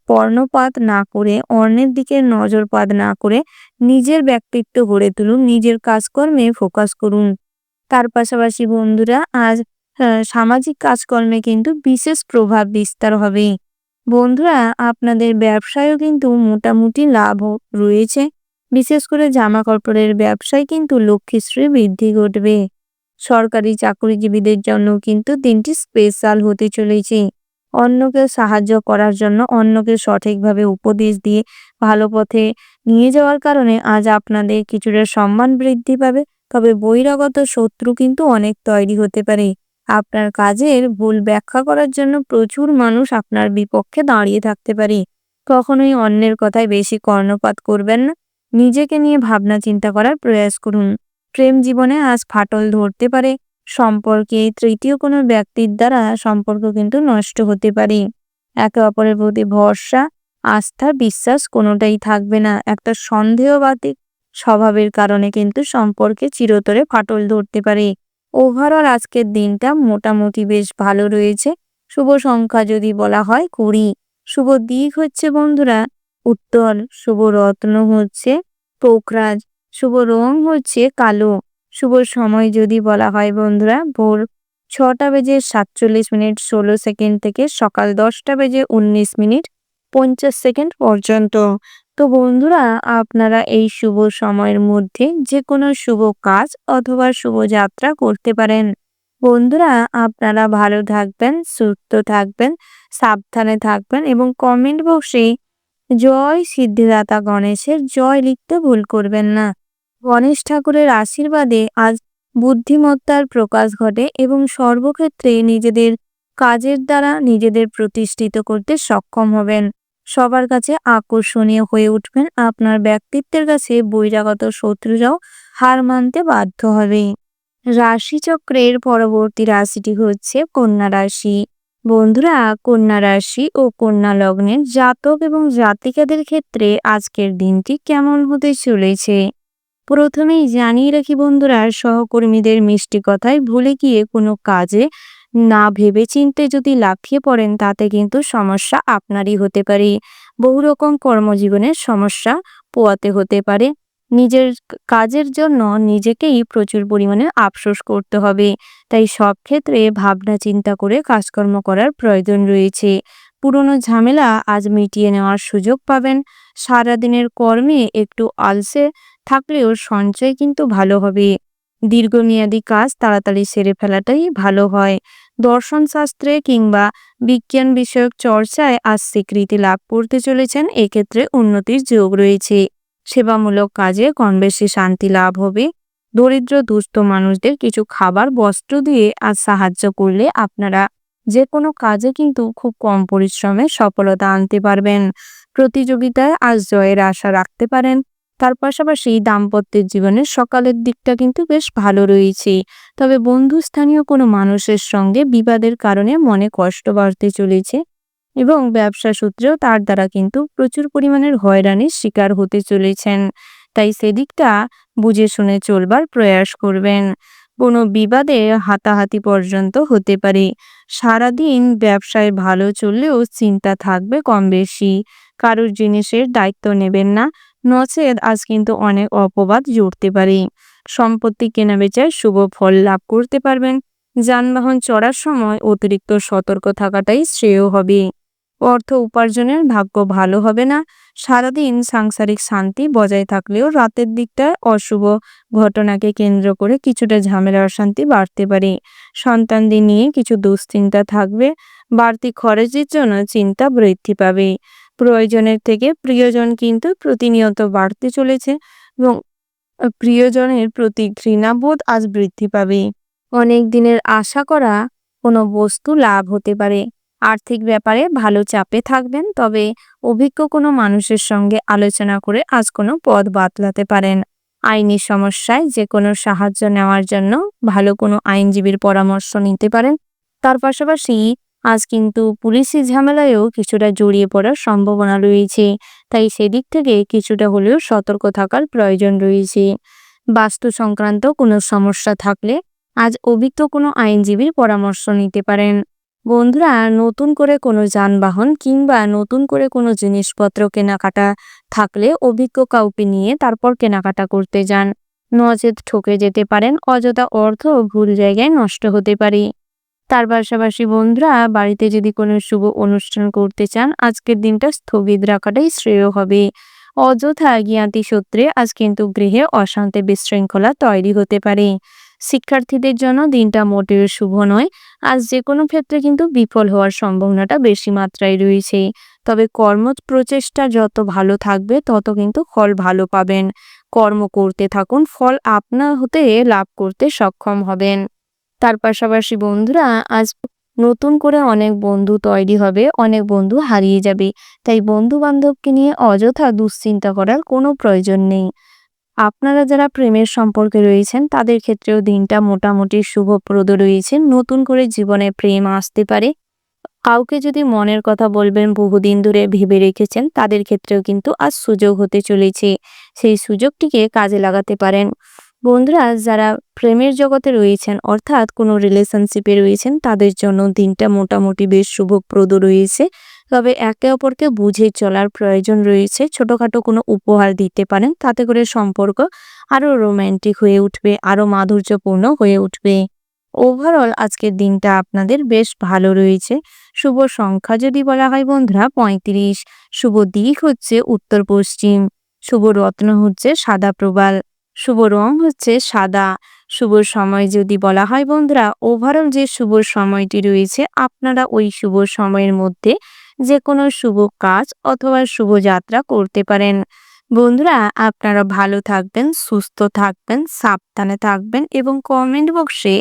কর্ণপাত না করে, অন্যের দিকে নজরপাত না করে নিজের ব্যক্তিত্ব গড়ে তুলুন, নিজের কাজকর্মে ফোকাস করুন। তার পাশাপাশি বন্ধুরা, আজ সামাজিক কাজকর্মে কিন্তু বিশেষ প্রভাব বিস্তার হবে। বন্ধুরা, আপনাদের ব্যবসায়ও কিন্তু মোটামুটি লাভ রয়েছে। বিশেষ করে জামা কাপড়ের ব্যবসায় কিন্তু লক্ষ্মীশ্রী বৃদ্ধি ঘটবে। সরকারি চাকরিজীবীদের জন্য কিন্তু দিনটি স্পেশাল হতে চলেছে। অন্যকে সাহায্য করার জন্য, অন্যকে সঠিকভাবে উপদেশ দিয়ে ভালো পথে নিয়ে যাওয়ার কারণে আজ আপনাদের কিছুটা সম্মান বৃদ্ধি পাবে। তবে বহিরাগত শত্রু কিন্তু অনেক তৈরি হতে পারে। আপনার কাজের ভুল ব্যাখ্যা করার জন্য প্রচুর মানুষ আপনার বিপক্ষে দাঁড়িয়ে থাকতে পারে। কখনোই অন্যের কথায় বেশি কর্ণপাত করবেন না। নিজেকে নিয়ে ভাবনা চিন্তা করার প্রয়াস করুন। প্রেম জীবনে আজ ফাটল ধরতে পারে। সম্পর্কে তৃতীয় কোনো ব্যক্তির দ্বারা সম্পর্ক কিন্তু নষ্ট হতে পারে। একে অপরের প্রতি ভরসা, আস্থা, বিশ্বাস কোনোটাই থাকবে না। একটা সন্দেহবাদী স্বভাবের কারণে কিন্তু সম্পর্কে চিরতরে ফাটল ধরতে পারে। ওভারঅল আজকের দিনটা মোটামুটি বেশ ভালো রয়েছে। শুভ সংখ্যা যদি বলা হয় 20। শুভ দিক হচ্ছে বন্ধুরা উত্তর। শুভ রত্ন হচ্ছে পোখরাজ। শুভ রং হচ্ছে কালো। শুভ সময় যদি বলা হয় বন্ধুরা ভোর 6:47:16 থেকে সকাল 10:19:50 পর্যন্ত। তো বন্ধুরা, আপনারা এই শুভ সময়ের মধ্যে যে কোনো শুভ কাজ অথবা শুভ যাত্রা করতে পারেন। বন্ধুরা, আপনারা ভালো থাকবেন, সুস্থ থাকবেন, সাবধানে থাকবেন এবং কমেন্ট বক্সে জয় সিদ্ধিদাতা গণেশের জয় লিখতে ভুল করবেন না। গণেশ ঠাকুরের আশীর্বাদে আজ বুদ্ধিমত্তার প্রকাশ ঘটে এবং সর্বক্ষেত্রে নিজেদের কাজের দ্বারা নিজেদের প্রতিষ্ঠিত করতে সক্ষম হবেন। সবার কাছে আকর্ষণীয় হয়ে উঠবেন। আপনার ব্যক্তিত্বের কাছে বহিরাগত শত্রুরাও হার মানতে বাধ্য হবে। রাশিচক্রের পরবর্তী রাশিটি হচ্ছে কন্যা রাশি। বন্ধুরা, কন্যা রাশি ও কন্যা লগ্নের জাতক এবং জাতিকাদের ক্ষেত্রে আজকের দিনটি কেমন হতে চলেছে প্রথমেই জানিয়ে রাখি বন্ধুরা, সহকর্মীদের মিষ্টি কথায় ভুলে গিয়ে কোনো কাজে না ভেবেচিন্তে যদি লাফিয়ে পড়েন তাতে কিন্তু সমস্যা আপনারই হতে পারে। বহু রকম কর্মজীবনের সমস্যা পোহাতে হতে পারে। নিজের কাজের জন্য নিজেকেই প্রচুর পরিমাণে আফসোস করতে হবে। তাই সব ক্ষেত্রে ভাবনা চিন্তা করে কাজকর্ম করার প্রয়োজন রয়েছে। পুরনো ঝামেলা আজ মিটিয়ে নেওয়ার সুযোগ পাবেন। সারাদিনের কর্মে একটু আলসে থাকলেও সঞ্চয় কিন্তু ভালো হবে। দীর্ঘমেয়াদী কাজ তাড়াতাড়ি সেরে ফেলাটাই ভালো হয়। দর্শন শাস্ত্রে কিংবা বিজ্ঞান বিষয়ক চর্চায় আজ স্বীকৃতি লাভ করতে চলেছেন, এক্ষেত্রে উন্নতির যোগ রয়েছে। সেবামূলক কাজে কম বেশি শান্তি লাভ হবে। দরিদ্র দুস্থ মানুষদের কিছু খাবার বস্ত্র দিয়ে আজ সাহায্য করলে আপনারা যে কোনো কাজে কিন্তু খুব কম পরিশ্রমে সফলতা আনতে পারবেন। প্রতিযোগিতায় আজ জয়ের আশা রাখতে পারেন। তার পাশাপাশি দাম্পত্যের জীবনের সকালের দিকটা কিন্তু বেশ ভালো রয়েছে। তবে বন্ধুস্থানীয় কোনো মানুষের সঙ্গে বিবাদের কারণে মনে কষ্ট বাড়তে চলেছে এবং ব্যবসা সূত্রেও তার দ্বারা কিন্তু প্রচুর পরিমাণের হয়রানির শিকার হতে চলেছেন। তাই সেদিকটা বুঝে শুনে চলবার প্রয়াস করবেন। কোনো বিবাদে হাতাহাতি পর্যন্ত হতে পারে। সারাদিন ব্যবসায় ভালো চললেও চিন্তা থাকবে কম বেশি। কারোর জিনিসের দায়িত্ব নেবেন না, নচেৎ আজ কিন্তু অনেক অপবাদ জুড়তে পারে। সম্পত্তি কেনাবেচায় শুভ ফল লাভ করতে পারবেন। যানবাহন চড়ার সময় অতিরিক্ত সতর্ক থাকাটাই শ্রেয় হবে। অর্থ উপার্জনের ভাগ্য ভালো হবে না। সারাদিন সাংসারিক শান্তি বজায় থাকলেও রাতের দিকটায় অশুভ ঘটনাকে কেন্দ্র করে কিছুটা ঝামেলা অশান্তি বাড়তে পারে। সন্তানদের নিয়ে কিছু দুশ্চিন্তা থাকবে। বাড়তি খরচের জন্য চিন্তা বৃদ্ধি পাবে। প্রয়োজনের থেকে প্রিয়জন কিন্তু প্রতিনিয়ত বাড়তে চলেছে এবং প্রিয়জনের প্রতি ঘৃণাবোধ আজ বৃদ্ধি পাবে। অনেক দিনের আশা করা কোনো বস্তু লাভ হতে পারে। আর্থিক ব্যাপারে ভালো চাপে থাকবেন, তবে অভিজ্ঞ কোনো মানুষের সঙ্গে আলোচনা করে আজ কোনো পথ বাতলাতে পারেন। আইনি সমস্যায় যে কোনো সাহায্য নেওয়ার জন্য ভালো কোনো আইনজীবীর পরামর্শ নিতে পারেন। তার পাশাপাশি আজ কিন্তু পুলিশি ঝামেলায়ও কিছুটা জড়িয়ে পড়ার সম্ভাবনা রয়েছে। তাই সেদিক থেকে কিছুটা হলেও সতর্ক থাকার প্রয়োজন রয়েছে। বাস্তু সংক্রান্ত কোনো সমস্যা থাকলে আজ অভিজ্ঞ কোনো আইনজীবীর পরামর্শ নিতে পারেন। বন্ধুরা, নতুন করে কোনো যানবাহন কিংবা নতুন করে কোনো জিনিসপত্র কেনাকাটা থাকলে অভিজ্ঞ কাউকে নিয়ে তারপর কেনাকাটা করতে যান, নচেৎ ঠকে যেতে পারেন। অযথা অর্থ ভুল জায়গায় নষ্ট হতে পারে। তার পাশাপাশি বন্ধুরা, বাড়িতে যদি কোনো শুভ অনুষ্ঠান করতে চান, আজকের দিনটা স্থগিত রাখাটাই শ্রেয় হবে। অযথা জ্ঞাতি সূত্রে আজ কিন্তু গৃহে অশান্তি বিশৃঙ্খলা তৈরি হতে পারে। শিক্ষার্থীদের জন্য দিনটা মোটেও শুভ নয়। আজ যে কোনো ক্ষেত্রে কিন্তু বিফল হওয়ার সম্ভাবনাটা বেশি মাত্রায় রয়েছে। তবে কর্ম প্রচেষ্টা যত ভালো থাকবে তত কিন্তু ফল ভালো পাবেন। কর্ম করতে থাকুন, ফল আপনা হতে লাভ করতে সক্ষম হবেন। তার পাশাপাশি বন্ধুরা, আজ নতুন করে অনেক বন্ধু তৈরি হবে, অনেক বন্ধু হারিয়ে যাবে। তাই বন্ধু বান্ধবকে নিয়ে অযথা দুশ্চিন্তা করার কোনো প্রয়োজন নেই। আপনারা যারা প্রেমের সম্পর্কে রয়েছেন তাদের ক্ষেত্রেও দিনটা মোটামুটি শুভপ্রদ রয়েছে। নতুন করে জীবনে প্রেম আসতে পারে। কাউকে যদি মনের কথা বলবেন, বহুদিন ধরে ভেবে রেখেছেন, তাদের ক্ষেত্রেও কিন্তু আজ সুযোগ হতে চলেছে। সেই সুযোগটিকে কাজে লাগাতে পারেন। বন্ধুরা, যারা প্রেমের জগতে রয়েছেন অর্থাৎ কোনো রিলেশনশিপে রয়েছেন তাদের জন্য দিনটা মোটামুটি বেশ শুভপ্রদ রয়েছে। তবে একে অপরকে বুঝে চলার প্রয়োজন রয়েছে। ছোটখাটো কোনো উপহার দিতে পারেন, তাতে করে সম্পর্ক আরও রোম্যান্টিক হয়ে উঠবে, আরও মাধুর্যপূর্ণ হয়ে উঠবে। ওভারঅল আজকের দিনটা আপনাদের বেশ ভালো রয়েছে। শুভ সংখ্যা যদি বলা হয় বন্ধুরা 35। শুভ দিক হচ্ছে উত্তর পশ্চিম। শুভ রত্ন হচ্ছে সাদা প্রবাল। শুভ রং হচ্ছে সাদা। শুভ সময় যদি বলা হয় বন্ধুরা, ওভারঅল যে শুভ সময়টি রয়েছে আপনারা ওই শুভ সময়ের মধ্যে যে কোনো শুভ কাজ অথবা শুভ যাত্রা করতে পারেন। বন্ধুরা, আপনারা ভালো থাকবেন, সুস্থ থাকবেন, সাবধানে থাকবেন এবং কমেন্ট বক্সে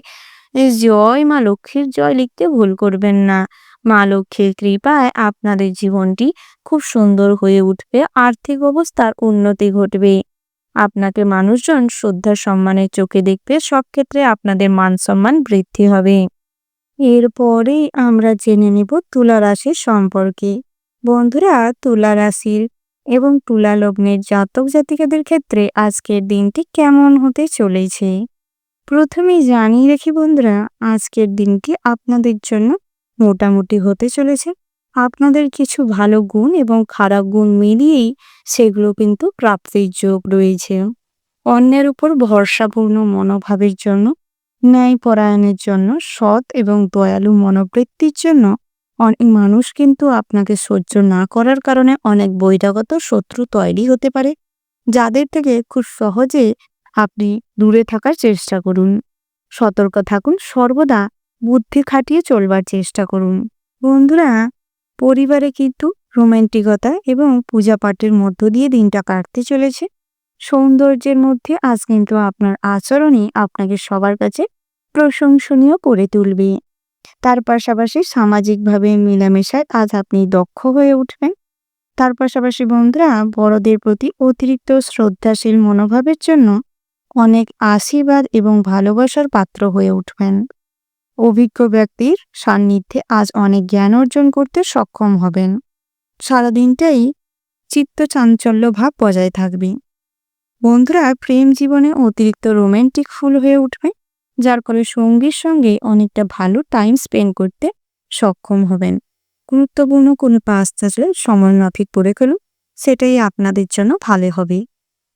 জয় মা লক্ষ্মীর জয় লিখতে ভুল করবেন না। মা লক্ষ্মীর কৃপায় আপনাদের জীবনটি খুব সুন্দর হয়ে উঠবে, আর্থিক অবস্থার উন্নতি ঘটবে। আপনাকে মানুষজন শ্রদ্ধা সম্মানের চোখে দেখবে, সব ক্ষেত্রে আপনাদের মান সম্মান বৃদ্ধি হবে। এরপরে আমরা জেনে নেব তুলা রাশির সম্পর্কে। বন্ধুরা, তুলা রাশির এবং তুলা লগ্নের জাতক জাতিকাদের ক্ষেত্রে আজকের দিনটি কেমন হতে চলেছে। প্রথমেই জানিয়ে রাখি বন্ধুরা, আজকের দিনটি আপনাদের জন্য মোটামুটি হতে চলেছে। আপনাদের কিছু ভালো গুণ এবং খারাপ গুণ মিলিয়েই সেগুলো কিন্তু প্রাপ্তির যোগ রয়েছে। অন্যের উপর ভরসাপূর্ণ মনোভাবের জন্য, ন্যায়পরায়ণের জন্য, সৎ এবং দয়ালু মনোবৃত্তির জন্য অনেক মানুষ কিন্তু আপনাকে সহ্য না করার কারণে অনেক বহিরাগত শত্রু তৈরি হতে পারে, যাদের থেকে খুব সহজে আপনি দূরে থাকার চেষ্টা করুন। সতর্ক থাকুন, সর্বদা বুদ্ধি খাটিয়ে চলবার চেষ্টা করুন। বন্ধুরা, পরিবারে কিন্তু রোমান্টিকতা এবং পূজা পাঠের মধ্য দিয়ে দিনটা কাটতে চলেছে। সৌন্দর্যের মধ্যে আজ কিন্তু আপনার আচরণই আপনাকে সবার কাছে প্রশংসনীয় করে তুলবে। তার পাশাপাশি সামাজিকভাবে মেলামেশায় আজ আপনি দক্ষ হয়ে উঠবেন। তার পাশাপাশি বন্ধুরা, বড়দের প্রতি অতিরিক্ত শ্রদ্ধাশীল মনোভাবের জন্য অনেক আশীর্বাদ এবং ভালোবাসার পাত্র হয়ে উঠবেন। অভিজ্ঞ ব্যক্তির সান্নিধ্যে আজ অনেক জ্ঞান অর্জন করতে সক্ষম হবেন। সারাদিনটাই চিত্ত চাঞ্চল্য ভাব বজায় থাকবে। বন্ধুরা, প্রেম জীবনে অতিরিক্ত রোমান্টিক ফুল হয়ে উঠবে, যার ফলে সঙ্গীর সঙ্গে অনেকটা ভালো টাইম স্পেন্ড করতে সক্ষম হবেন। গুরুত্বপূর্ণ কোনো কাজ থাকলে সময় মাফিক করে ফেলুন, সেটাই আপনাদের জন্য ভালো হবে।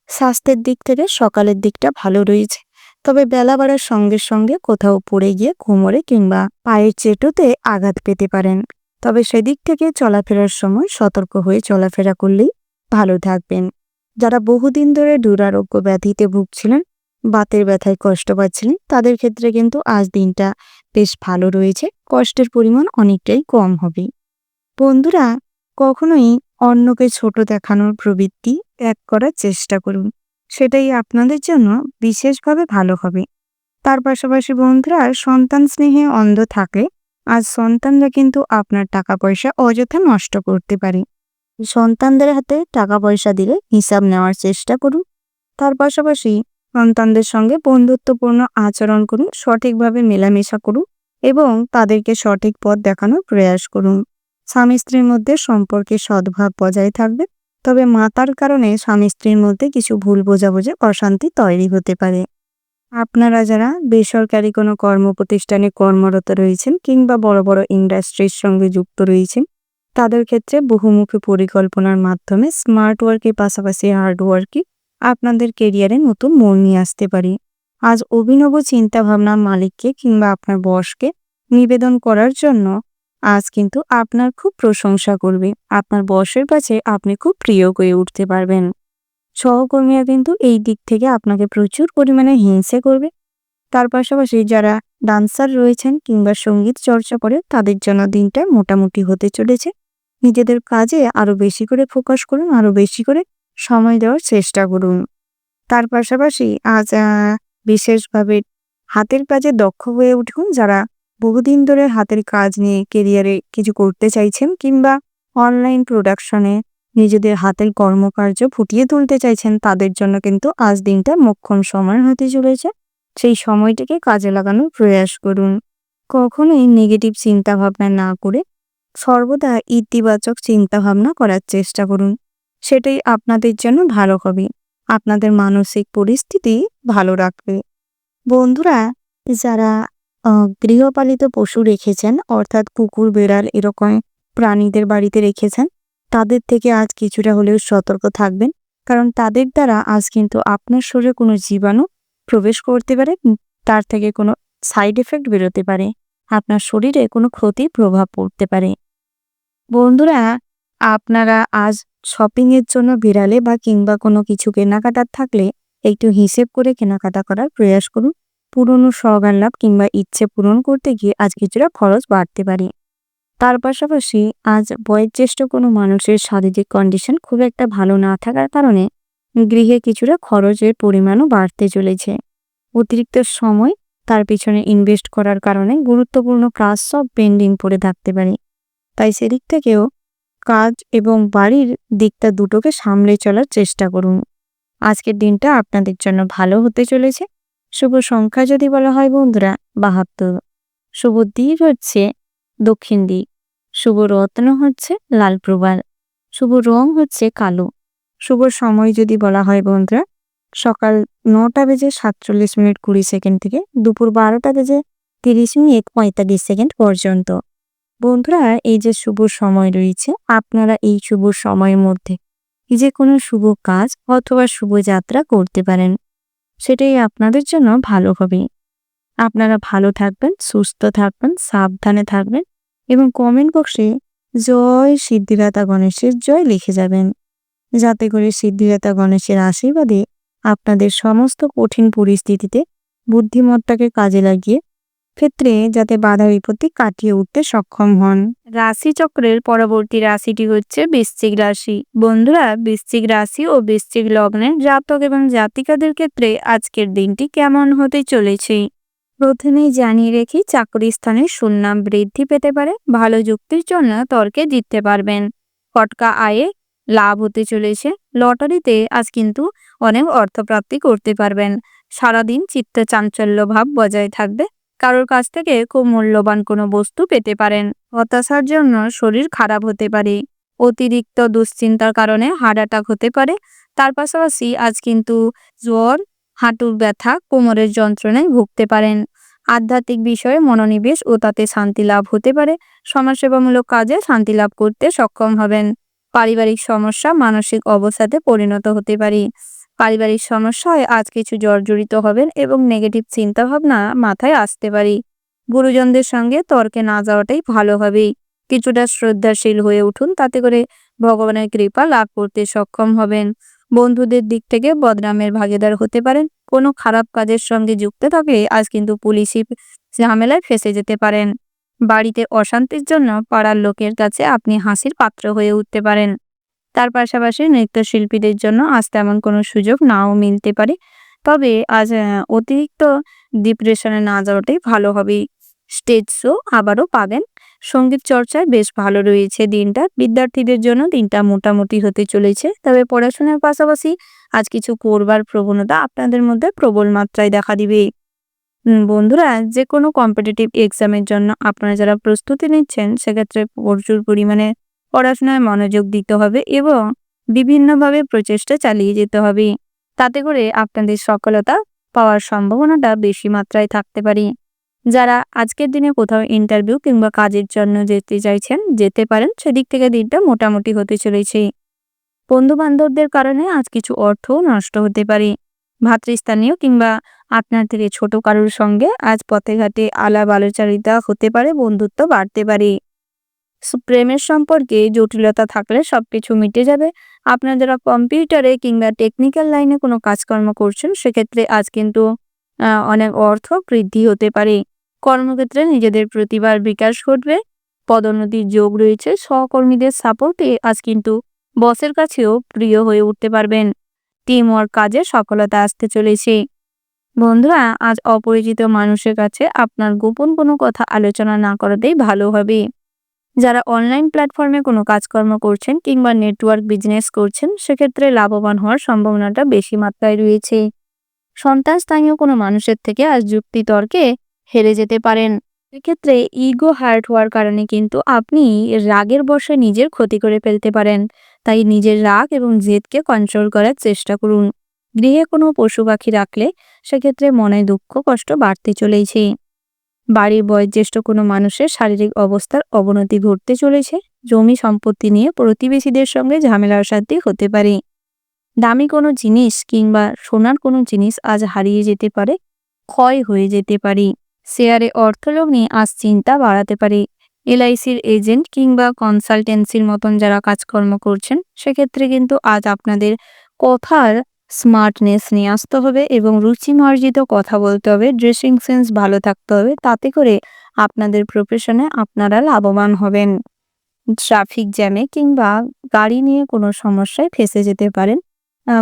স্বাস্থ্যের দিক থেকে সকালের দিকটা ভালো রয়েছে, তবে বেলা বাড়ার সঙ্গে সঙ্গে কোথাও পড়ে গিয়ে কোমরে কিংবা পায়ের চেটোতে আঘাত পেতে পারেন। তবে সেদিক থেকে চলাফেরার সময় সতর্ক হয়ে চলাফেরা করলেই ভালো থাকবেন। যারা বহুদিন ধরে দুরারোগ্য ব্যাধিতে ভুগছিলেন, বাতের ব্যথায় কষ্ট পাচ্ছিলেন, তাদের ক্ষেত্রে কিন্তু আজ দিনটা বেশ ভালো রয়েছে। কষ্টের পরিমাণ অনেকটাই কম হবে। বন্ধুরা, কখনোই অন্যকে ছোট দেখানোর প্রবৃত্তি ত্যাগ করার চেষ্টা করুন, সেটাই আপনাদের জন্য বিশেষভাবে ভালো হবে। তার পাশাপাশি বন্ধুরা, সন্তান স্নেহে অন্ধ থাকলে আজ সন্তানরা কিন্তু আপনার টাকা পয়সা অযথা নষ্ট করতে পারে। সন্তানদের হাতে টাকা পয়সা দিলে হিসাব নেওয়ার চেষ্টা করুন। তার পাশাপাশি সন্তানদের সঙ্গে বন্ধুত্বপূর্ণ আচরণ করুন, সঠিকভাবে মেলামেশা করুন এবং তাদেরকে সঠিক পথ দেখানোর প্রয়াস করুন। স্বামী স্ত্রীর মধ্যে সম্পর্কে সদ্ভাব বজায় থাকবে, তবে মাতার কারণে স্বামী স্ত্রীর মধ্যে কিছু ভুল বোঝাবুঝি, অশান্তি তৈরি হতে পারে। আপনারা যারা বেসরকারি কোনো কর্মপ্রতিষ্ঠানে কর্মরত রয়েছেন কিংবা বড় বড় ইন্ডাস্ট্রির সঙ্গে যুক্ত রয়েছেন, তাদের ক্ষেত্রে বহুমুখী পরিকল্পনার মাধ্যমে স্মার্ট ওয়ার্কের পাশাপাশি হার্ড ওয়ার্কই আপনাদের কেরিয়ারে নতুন মোড় নিয়ে আসতে পারে। আজ অভিনব চিন্তাভাবনার মালিককে কিংবা আপনার বসকে নিবেদন করার জন্য আজ কিন্তু আপনার খুব প্রশংসা করবে। আপনার বসের কাছে আপনি খুব প্রিয় হয়ে উঠতে পারবেন। সহকর্মীরা কিন্তু এই দিক থেকে আপনাকে প্রচুর পরিমাণে হিংসে করবে। তার পাশাপাশি যারা ডান্সার রয়েছেন কিংবা সঙ্গীত চর্চা করে, তাদের জন্য দিনটা মোটামুটি হতে চলেছে। নিজেদের কাজে আরো বেশি করে ফোকাস করুন, আরো বেশি করে সময় দেওয়ার চেষ্টা করুন। তার পাশাপাশি আজ বিশেষভাবে হাতের কাজে দক্ষ হয়ে উঠুন। যারা বহুদিন ধরে হাতের কাজ নিয়ে কেরিয়ারে কিছু করতে চাইছেন কিংবা অনলাইন প্রোডাকশনে নিজেদের হাতের কর্মকার্য ফুটিয়ে তুলতে চাইছেন, তাদের জন্য কিন্তু আজ দিনটা মোক্ষম সময় হতে চলেছে। সেই সময়টিকে কাজে লাগানোর প্রয়াস করুন। কখনোই নেগেটিভ চিন্তাভাবনা না করে সর্বদা ইতিবাচক চিন্তাভাবনা করার চেষ্টা করুন, সেটাই আপনাদের জন্য ভালো হবে, আপনাদের মানসিক পরিস্থিতি ভালো রাখবে। বন্ধুরা, যারা গৃহপালিত পশু রেখেছেন, অর্থাৎ কুকুর বেড়াল এরকম প্রাণীদের বাড়িতে রেখেছেন, তাদের থেকে আজ কিছুটা হলেও সতর্ক থাকবেন, কারণ তাদের দ্বারা আজ কিন্তু আপনার শরীরে কোনো জীবাণু প্রবেশ করতে পারে, তার থেকে কোনো সাইড এফেক্ট বেরোতে পারে, আপনার শরীরে কোনো ক্ষতির প্রভাব পড়তে পারে। বন্ধুরা, আপনারা আজ শপিংয়ের জন্য বেরালে বা কিংবা কোনো কিছু কেনাকাটার থাকলে একটু হিসেব করে কেনাকাটা করার প্রয়াস করুন। পুরনো সওগান লাভ কিংবা ইচ্ছে পূরণ করতে গিয়ে আজ কিছুটা খরচ বাড়তে পারে। তার পাশাপাশি আজ বয়োজ্যেষ্ঠ কোনো মানুষের শারীরিক কন্ডিশন খুব একটা ভালো না থাকার কারণে গৃহে কিছুটা খরচের পরিমাণও বাড়তে চলেছে। অতিরিক্ত সময় তার পিছনে ইনভেস্ট করার কারণে গুরুত্বপূর্ণ কাজ সব পেন্ডিং পড়ে থাকতে পারে। তাই সেদিক থেকেও কাজ এবং বাড়ির দিকটা দুটোকে সামলে চলার চেষ্টা করুন। আজকের দিনটা আপনাদের জন্য ভালো হতে চলেছে। শুভ সংখ্যা যদি বলা হয় বন্ধুরা 72, শুভ দিক হচ্ছে দক্ষিণ দিক, শুভ রত্ন হচ্ছে লাল প্রবাল, শুভ রং হচ্ছে কালো, শুভ সময় যদি বলা হয় বন্ধুরা সকাল 9:47:20 থেকে দুপুর 12:30:45 পর্যন্ত। বন্ধুরা, এই যে শুভ সময় রয়েছে, আপনারা এই শুভ সময়ের মধ্যে যে কোনো শুভ কাজ অথবা শুভযাত্রা করতে পারেন। সেটাই আপনাদের জন্য ভালো হবে। আপনারা ভালো থাকবেন, সুস্থ থাকবেন, সাবধানে থাকবেন এবং কমেন্ট বক্সে জয় সিদ্ধিদাতা গণেশের জয় লিখে যাবেন, যাতে করে সিদ্ধিদাতা গণেশের আশীর্বাদে আপনাদের সমস্ত কঠিন পরিস্থিতিতে বুদ্ধিমত্তাকে কাজে লাগিয়ে ক্ষেত্রে যাতে বাধা বিপত্তি কাটিয়ে উঠতে সক্ষম হন। রাশিচক্রের পরবর্তী রাশিটি হচ্ছে বৃশ্চিক রাশি। বন্ধুরা, বৃশ্চিক রাশি ও বৃশ্চিক লগ্নের জাতক এবং জাতিকাদের ক্ষেত্রে আজকের দিনটি কেমন হতে চলেছে। প্রথমেই জানিয়ে রেখি, চাকরি স্থানে সুনাম বৃদ্ধি পেতে পারে। ভালো যুক্তির জন্য তর্কে জিততে পারবেন। ফটকা আয়ে লাভ হতে চলেছে। লটারিতে আজ কিন্তু অনেক অর্থপ্রাপ্তি করতে পারবেন। সারাদিন চিত্ত চাঞ্চল্য ভাব বজায় থাকবে। কারোর কাছ থেকে খুব মূল্যবান কোনো বস্তু পেতে পারেন। হতাশার জন্য শরীর খারাপ হতে পারে। অতিরিক্ত দুশ্চিন্তার কারণে হার্ট অ্যাটাক হতে পারে। তার পাশাপাশি আজ কিন্তু জ্বর, হাঁটুর ব্যথা, কোমরের যন্ত্রণায় ভুগতে পারেন। আধ্যাত্মিক বিষয়ে মনোনিবেশ ও তাতে শান্তি লাভ হতে পারে। সমাজসেবামূলক কাজে শান্তি লাভ করতে সক্ষম হবেন। পারিবারিক সমস্যা মানসিক অবসাদে পরিণত হতে পারে। পারিবারিক সমস্যায় আজ কিছু জর্জরিত হবেন এবং নেগেটিভ চিন্তাভাবনা মাথায় আসতে পারে। গুরুজনদের সঙ্গে তর্কে না যাওয়াটাই ভালো হবে। কিছুটা শ্রদ্ধাশীল হয়ে উঠুন, তাতে করে ভগবানের কৃপা লাভ করতে সক্ষম হবেন। বন্ধুদের দিক থেকে বদনামের ভাগীদার হতে পারেন। কোনো খারাপ কাজের সঙ্গে যুক্ত থাকলে আজ কিন্তু পুলিশি ঝামেলায় ফেঁসে যেতে পারেন। বাড়িতে অশান্তির জন্য পাড়ার লোকের কাছে আপনি হাসির পাত্র হয়ে উঠতে পারেন। তার পাশাপাশি নৃত্যশিল্পীদের জন্য আজ তেমন কোনো সুযোগ নাও মিলতে পারে। তবে আজ অতিরিক্ত ডিপ্রেশনে না যাওয়াটাই ভালো হবে। স্টেজ শো আবারও পাবেন। সঙ্গীত চর্চায় বেশ ভালো রয়েছে দিনটা। বিদ্যার্থীদের জন্য দিনটা মোটামুটি হতে চলেছে। তবে পড়াশোনার পাশাপাশি আজ কিছু করবার প্রবণতা আপনাদের মধ্যে প্রবল মাত্রায় দেখা দিবে। বন্ধুরা, যে কোনো কম্পিটিটিভ এক্সামের জন্য আপনারা যারা প্রস্তুতি নিচ্ছেন, সেক্ষেত্রে প্রচুর পরিমাণে পড়াশোনায় মনোযোগ দিতে হবে এবং বিভিন্নভাবে প্রচেষ্টা চালিয়ে যেতে হবে। তাতে করে আপনাদের সফলতা পাওয়ার সম্ভাবনাটা বেশি মাত্রায় থাকতে পারে। যারা আজকের দিনে কোথাও ইন্টারভিউ কিংবা কাজের জন্য যেতে চাইছেন, যেতে পারেন। সেদিক থেকে দিনটা মোটামুটি হতে চলেছে। বন্ধু বান্ধবদের কারণে আজ কিছু অর্থও নষ্ট হতে পারে। ভাতৃস্থানীয় কিংবা আপনার থেকে ছোট কারোর সঙ্গে আজ পথে ঘাটে আলাপ আলোচনা হতে পারে। বন্ধুত্ব বাড়তে পারে। প্রেমের সম্পর্কে জটিলতা থাকলে সবকিছু মিটে যাবে। আপনারা যারা কম্পিউটারে কিংবা টেকনিক্যাল লাইনে কোনো কাজকর্ম করছেন, সেক্ষেত্রে আজ কিন্তু অনেক অর্থ বৃদ্ধি হতে পারে। কর্মক্ষেত্রে নিজেদের প্রতিভার বিকাশ ঘটবে। পদোন্নতির যোগ রয়েছে। সহকর্মীদের সাপোর্টে আজ কিন্তু বসের কাছেও প্রিয় হয়ে উঠতে পারবেন। টিম ওয়ার্ক কাজে সফলতা আসতে চলেছে। বন্ধুরা, আজ অপরিচিত মানুষের কাছে আপনার গোপন কোনো কথা আলোচনা না করাটাই ভালো হবে। যারা অনলাইন প্ল্যাটফর্মে কোনো কাজকর্ম করছেন কিংবা নেটওয়ার্ক বিজনেস করছেন, সেক্ষেত্রে লাভবান হওয়ার সম্ভাবনাটা বেশি মাত্রায় রয়েছে। সন্তান স্থানীয় কোনো মানুষের থেকে আজ যুক্তি তর্কে হেরে যেতে পারেন। এক্ষেত্রে ইগো হার্ট হওয়ার কারণে কিন্তু আপনি রাগের বশে নিজের ক্ষতি করে ফেলতে পারেন। তাই নিজের রাগ এবং জেদকে কন্ট্রোল করার চেষ্টা করুন। গৃহে কোনো পশু পাখি রাখলে সেক্ষেত্রে মনে দুঃখ কষ্ট বাড়তে চলেছে। বাড়ির বয়োজ্যেষ্ঠ কোনো মানুষের শারীরিক অবস্থার অবনতি ঘটতে চলেছে। জমি সম্পত্তি নিয়ে প্রতিবেশীদের সঙ্গে ঝামেলা অশান্তি হতে পারে। দামি কোনো জিনিস কিংবা সোনার কোনো জিনিস আজ হারিয়ে যেতে পারে, ক্ষয় হয়ে যেতে পারে। শেয়ারে অর্থলোভ নিয়ে আজ চিন্তা বাড়াতে পারে। এলআইসির এজেন্ট কিংবা কনসালটেন্সির মতন যারা কাজকর্ম করছেন, সেক্ষেত্রে কিন্তু আজ আপনাদের কথার স্মার্টনেস নিয়ে আসতে হবে এবং রুচিমার্জিত কথা বলতে হবে। ড্রেসিং সেন্স ভালো থাকতে হবে। তাতে করে আপনাদের প্রফেশনে আপনারা লাভবান হবেন। ট্রাফিক জ্যামে কিংবা গাড়ি নিয়ে কোনো সমস্যায় ফেঁসে যেতে পারেন।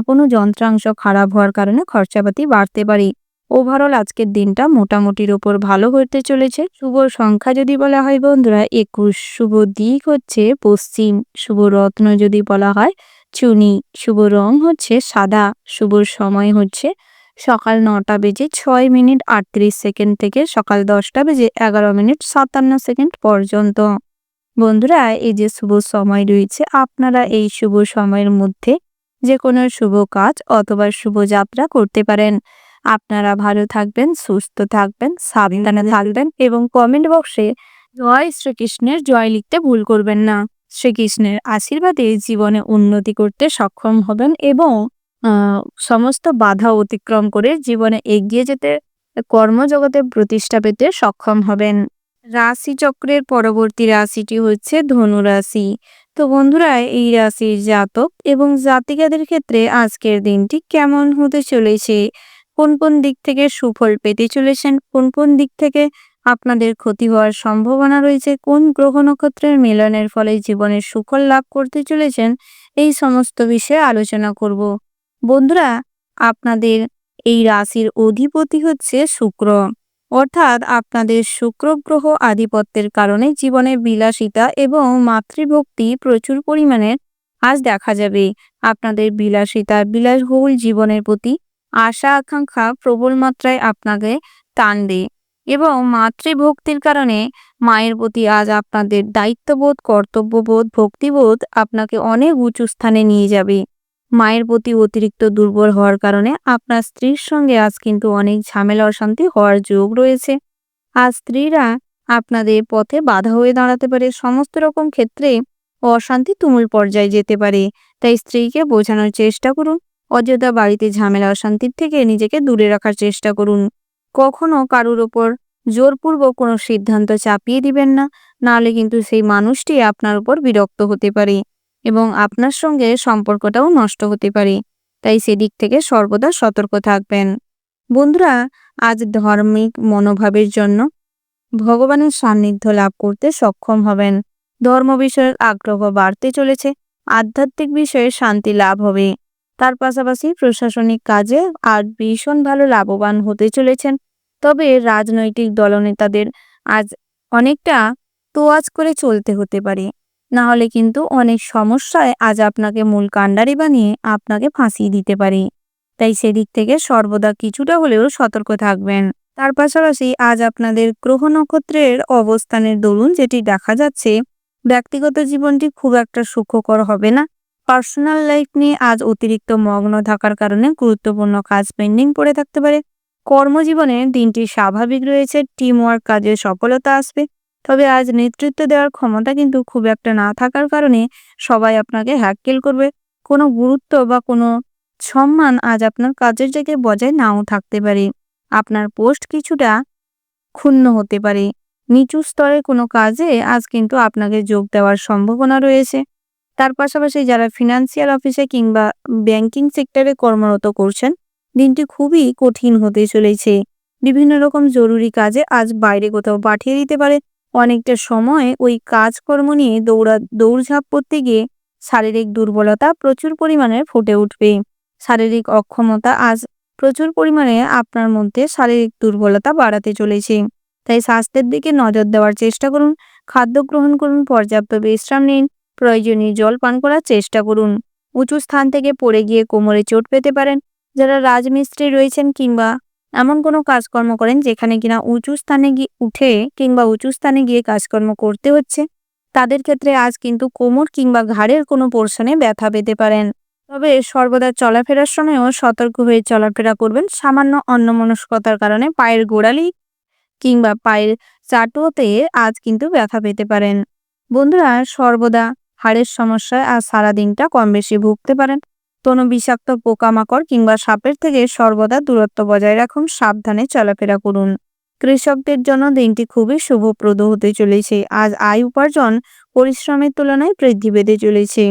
কোনো যন্ত্রাংশ খারাপ হওয়ার কারণে খরচাপাতি বাড়তে পারে। ওভারঅল আজকের দিনটা মোটামুটির ওপর ভালো হতে চলেছে। শুভ সংখ্যা যদি বলা হয় বন্ধুরা 21। শুভ দিক হচ্ছে পশ্চিম। শুভ রত্ন যদি বলা হয় চুনি। শুভ রং হচ্ছে সাদা। শুভ সময় হচ্ছে সকাল 9:06:38 থেকে সকাল 10:11:57 পর্যন্ত। বন্ধুরা, এই যে শুভ সময় রয়েছে, আপনারা এই শুভ সময়ের মধ্যে যে কোনো শুভ কাজ অথবা শুভযাত্রা করতে পারেন। আপনারা ভালো থাকবেন, সুস্থ থাকবেন, সাবধানে থাকবেন এবং কমেন্ট বক্সে জয় শ্রীকৃষ্ণের জয় লিখতে ভুল করবেন না। শ্রীকৃষ্ণের আশীর্বাদে জীবনে উন্নতি করতে সক্ষম হবেন এবং সমস্ত বাধা অতিক্রম করে জীবনে এগিয়ে যেতে, কর্মজগতে প্রতিষ্ঠা পেতে সক্ষম হবেন। রাশিচক্রের পরবর্তী রাশিটি হচ্ছে ধনু রাশি। তো বন্ধুরা, এই রাশির জাতক এবং জাতিকাদের ক্ষেত্রে আজকের দিনটি কেমন হতে চলেছে, কোন কোন দিক থেকে সুফল পেতে চলেছেন, কোন কোন দিক থেকে আপনাদের ক্ষতি হওয়ার সম্ভাবনা রয়েছে, কোন গ্রহ নক্ষত্রের মিলনের ফলে জীবনের সুফল লাভ করতে চলেছেন, এই সমস্ত বিষয়ে আলোচনা করব। বন্ধুরা, আপনাদের এই রাশির অধিপতি হচ্ছে শুক্র, অর্থাৎ আপনাদের শুক্র গ্রহ আধিপত্যের কারণে জীবনে বিলাসিতা এবং মাতৃভক্তি প্রচুর পরিমাণে আজ দেখা যাবে। আপনাদের বিলাসিতা, বিলাসবহুল জীবনের প্রতি আশা আকাঙ্ক্ষা প্রবল মাত্রায় আপনাকে টানবে এবং মাতৃভক্তির কারণে মায়ের প্রতি আজ আপনাদের দায়িত্ববোধ, কর্তব্যবোধ, ভক্তিবোধ আপনাকে অনেক উঁচু স্থানে নিয়ে যাবে। মায়ের প্রতি অতিরিক্ত দুর্বল হওয়ার কারণে আপনার স্ত্রীর সঙ্গে আজ কিন্তু অনেক ঝামেলা অশান্তি হওয়ার যোগ রয়েছে। আজ স্ত্রীরা আপনাদের পথে বাধা হয়ে দাঁড়াতে পারে, সমস্ত রকম ক্ষেত্রে অশান্তি তুমুল পর্যায়ে যেতে পারে। তাই স্ত্রীকে বোঝানোর চেষ্টা করুন, অযথা বাড়িতে ঝামেলা অশান্তির থেকে নিজেকে দূরে রাখার চেষ্টা করুন। কখনো কারোর ওপর জোরপূর্বক কোনো সিদ্ধান্ত চাপিয়ে দিবেন না, নাহলে কিন্তু সেই মানুষটি আপনার উপর বিরক্ত হতে পারে এবং আপনার সঙ্গে সম্পর্কটাও নষ্ট হতে পারে। তাই সেদিক থেকে সর্বদা সতর্ক থাকবেন। বন্ধুরা, আজ ধার্মিক মনোভাবের জন্য ভগবানের সান্নিধ্য লাভ করতে সক্ষম হবেন। ধর্ম বিষয়ক আগ্রহ বাড়তে চলেছে, আধ্যাত্মিক বিষয়ে শান্তি লাভ হবে। তার পাশাপাশি প্রশাসনিক কাজে আর ভীষণ ভালো লাভবান হতে চলেছেন। তবে রাজনৈতিক দলনেতাদের আজ অনেকটা তোয়াজ করে চলতে হতে পারে, না হলে কিন্তু অনেক সমস্যায় আজ আপনাকে মূল কাণ্ডারি বানিয়ে আপনাকে ফাঁসিয়ে দিতে পারে। তাই সেদিক থেকে সর্বদা কিছুটা হলেও সতর্ক থাকবেন। তার পাশাপাশি আজ আপনাদের গ্রহ নক্ষত্রের অবস্থানের দরুন যেটি দেখা যাচ্ছে, ব্যক্তিগত জীবনটি খুব একটা সুখকর হবে না। পার্সোনাল লাইফ নিয়ে আজ অতিরিক্ত মগ্ন থাকার কারণে গুরুত্বপূর্ণ কাজ পেন্ডিং পড়ে থাকতে পারে। কর্মজীবনে দিনটি স্বাভাবিক রয়েছে, টিম ওয়ার্ক কাজে সফলতা আসবে। তবে আজ নেতৃত্ব দেওয়ার ক্ষমতা কিন্তু খুব একটা না থাকার কারণে সবাই আপনাকে হ্যাকেল করবে। কোনো গুরুত্ব বা কোনো সম্মান আজ আপনার কাজের জায়গায় বজায় নাও থাকতে পারে। আপনার পোস্ট কিছুটা ক্ষুণ্ণ হতে পারে। নিচু স্তরের কোনো কাজে আজ কিন্তু আপনাকে যোগ দেওয়ার সম্ভাবনা রয়েছে। তার পাশাপাশি যারা ফিনান্সিয়াল অফিসে কিংবা ব্যাংকিং সেক্টরে কর্মরত করছেন, দিনটি খুবই কঠিন হতে চলেছে। বিভিন্ন রকম জরুরি কাজে আজ বাইরে কোথাও পাঠিয়ে দিতে পারে। অনেকটা সময় ওই কাজকর্ম নিয়ে দৌড়ঝাঁপ করতে গিয়ে শারীরিক দুর্বলতা প্রচুর পরিমাণে ফুটে উঠবে। শারীরিক অক্ষমতা আজ প্রচুর পরিমাণে আপনার মধ্যে শারীরিক দুর্বলতা বাড়াতে চলেছে। তাই স্বাস্থ্যের দিকে নজর দেওয়ার চেষ্টা করুন, খাদ্য গ্রহণ করুন, পর্যাপ্ত বিশ্রাম নিন, প্রয়োজনীয় জল পান করার চেষ্টা করুন। উঁচু স্থান থেকে পড়ে গিয়ে কোমরে চোট পেতে পারেন। যারা রাজমিস্ত্রি রয়েছেন কিংবা এমন কোনো কাজকর্ম করেন যেখানে কিনা উঁচু স্থানে উঠে কিংবা উঁচু স্থানে গিয়ে কাজকর্ম করতে হচ্ছে, তাদের ক্ষেত্রে আজ কিন্তু কোমর কিংবা ঘাড়ের কোনো পোর্শনে ব্যথা পেতে পারেন। তবে সর্বদা চলাফেরার সময়ও সতর্ক হয়ে চলাফেরা করবেন। সামান্য অন্যমনস্কতার কারণে পায়ের গোড়ালি কিংবা পায়ের চাটুতে আজ কিন্তু ব্যথা পেতে পারেন। বন্ধুরা, সর্বদা হাড়ের সমস্যায় আজ সারাদিনটা কম বেশি ভুগতে পারেন। কোনো বিষাক্ত পোকামাকড় কিংবা সাপের থেকে সর্বদা দূরত্ব বজায় রাখুন, সাবধানে চলাফেরা করুন। কৃষকদের জন্য দিনটি খুবই শুভপ্রদ হতে চলেছে। আজ আয় উপার্জন পরিশ্রমের তুলনায় বৃদ্ধি পেতে চলেছে।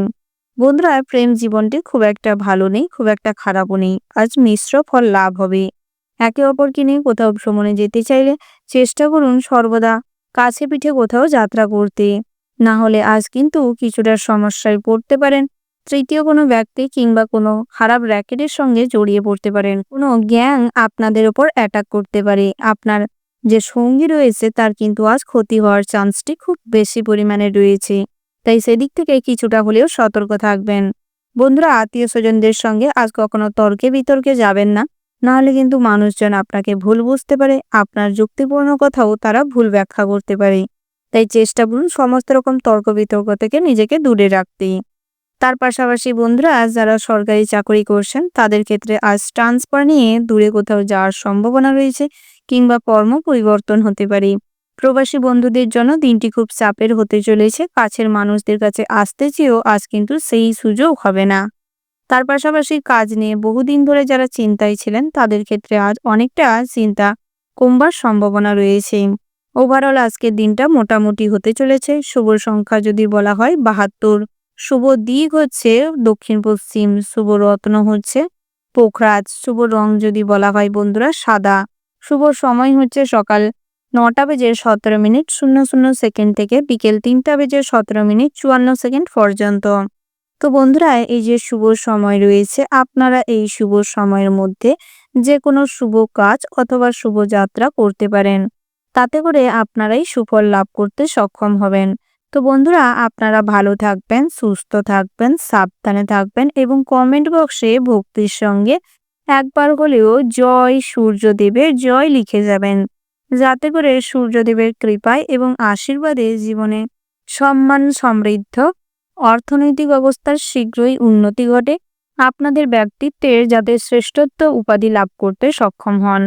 বন্ধুরা, প্রেম জীবনটি খুব একটা ভালো নেই, খুব একটা খারাপও নেই। আজ মিশ্র ফল লাভ হবে। একে অপরকে নিয়ে কোথাও ভ্রমণে যেতে চাইলে চেষ্টা করুন সর্বদা কাছে পিঠে কোথাও যাত্রা করতে, না হলে আজ কিন্তু কিছুটা সমস্যায় পড়তে পারেন। তৃতীয় কোনো ব্যক্তি কিংবা কোনো খারাপ র্যাকেটের সঙ্গে জড়িয়ে পড়তে পারেন। কোনো গ্যাং আপনাদের ওপর অ্যাটাক করতে পারে। আপনার যে সঙ্গী রয়েছে তার কিন্তু আজ ক্ষতি হওয়ার চান্সটি খুব বেশি পরিমাণে রয়েছে। তাই সেদিক থেকে কিছুটা হলেও সতর্ক থাকবেন। বন্ধুরা, আত্মীয় স্বজনদের সঙ্গে আজ কখনো তর্কে বিতর্কে যাবেন না, নাহলে কিন্তু মানুষজন আপনাকে ভুল বুঝতে পারে। আপনার যুক্তিপূর্ণ কথাও তারা ভুল ব্যাখ্যা করতে পারে। তাই চেষ্টা করুন সমস্ত রকম তর্ক বিতর্ক থেকে নিজেকে দূরে রাখতে। তার পাশাপাশি বন্ধুরা, যারা সরকারি চাকরি করছেন তাদের ক্ষেত্রে আজ ট্রান্সফার নিয়ে দূরে কোথাও যাওয়ার সম্ভাবনা রয়েছে, কিংবা কর্ম পরিবর্তন হতে পারে। প্রবাসী বন্ধুদের জন্য দিনটি খুব চাপের হতে চলেছে। কাছের মানুষদের কাছে আসতে চেয়েও আজ কিন্তু সেই সুযোগ হবে না। তার পাশাপাশি কাজ নিয়ে বহুদিন ধরে যারা চিন্তায় ছিলেন তাদের ক্ষেত্রে আজ অনেকটা চিন্তা কমবার সম্ভাবনা রয়েছে। ওভারঅল আজকের দিনটা মোটামুটি হতে চলেছে। শুভ সংখ্যা যদি বলা হয় ৭২, শুভ দিক হচ্ছে দক্ষিণ পশ্চিম, শুভ রত্ন হচ্ছে পোখরাজ, শুভ রং যদি বলা হয় বন্ধুরা সাদা, শুভ সময় হচ্ছে সকাল ৯টা বেজে ১৭ মিনিট ০০ থেকে বিকেল ৩টা বেজে ১৭ মিনিট ৫৪ সেকেন্ড পর্যন্ত। তো বন্ধুরা, এই যে শুভ সময় রয়েছে, আপনারা এই শুভ সময়ের মধ্যে যে কোনো শুভ কাজ অথবা শুভ যাত্রা করতে পারেন। তাতে করে আপনারাই সুফল লাভ করতে সক্ষম হবেন। তো বন্ধুরা, আপনারা ভালো থাকবেন, সুস্থ থাকবেন, সাবধানে থাকবেন এবং কমেন্ট বক্সে ভক্তির সঙ্গে একবার হলেও জয় সূর্যদেবের জয় লিখে যাবেন, যাতে করে সূর্যদেবের কৃপায় এবং আশীর্বাদে জীবনে সম্মান, সমৃদ্ধ, অর্থনৈতিক অবস্থার শীঘ্রই উন্নতি ঘটে, আপনাদের ব্যক্তিত্বের যাতে শ্রেষ্ঠত্ব উপাধি লাভ করতে সক্ষম হন।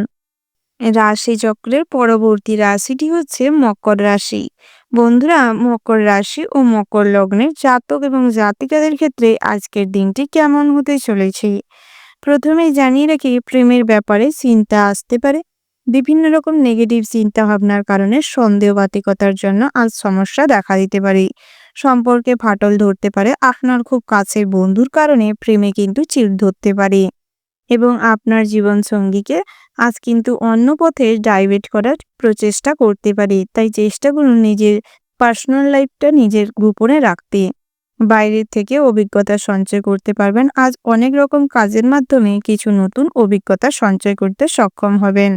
রাশিচক্রের পরবর্তী রাশিটি হচ্ছে মকর রাশি। বন্ধুরা, মকর রাশি ও মকর লগ্নের জাতক এবং জাতিকাদের ক্ষেত্রে আজকের দিনটি কেমন হতে চলেছে। প্রথমেই জানিয়ে রাখি, প্রেমের ব্যাপারে চিন্তা আসতে পারে। বিভিন্ন রকম নেগেটিভ চিন্তা ভাবনার কারণে সন্দেহবাতিকতার জন্য আজ সমস্যা দেখা দিতে পারে। সম্পর্কে ফাটল ধরতে পারে। আপনার খুব কাছের বন্ধুর কারণে প্রেমে কিন্তু চিড় ধরতে পারে এবং আপনার জীবনসঙ্গীকে আজ কিন্তু অন্য পথে ডাইভার্ট করার প্রচেষ্টা করতে পারে। তাই চেষ্টা করুন নিজের পার্সোনাল লাইফটা নিজের গোপনে রাখতে। বাইরের থেকে অভিজ্ঞতা সঞ্চয় করতে পারবেন। আজ অনেক রকম কাজের মাধ্যমে কিছু নতুন অভিজ্ঞতা সঞ্চয় করতে সক্ষম হবেন।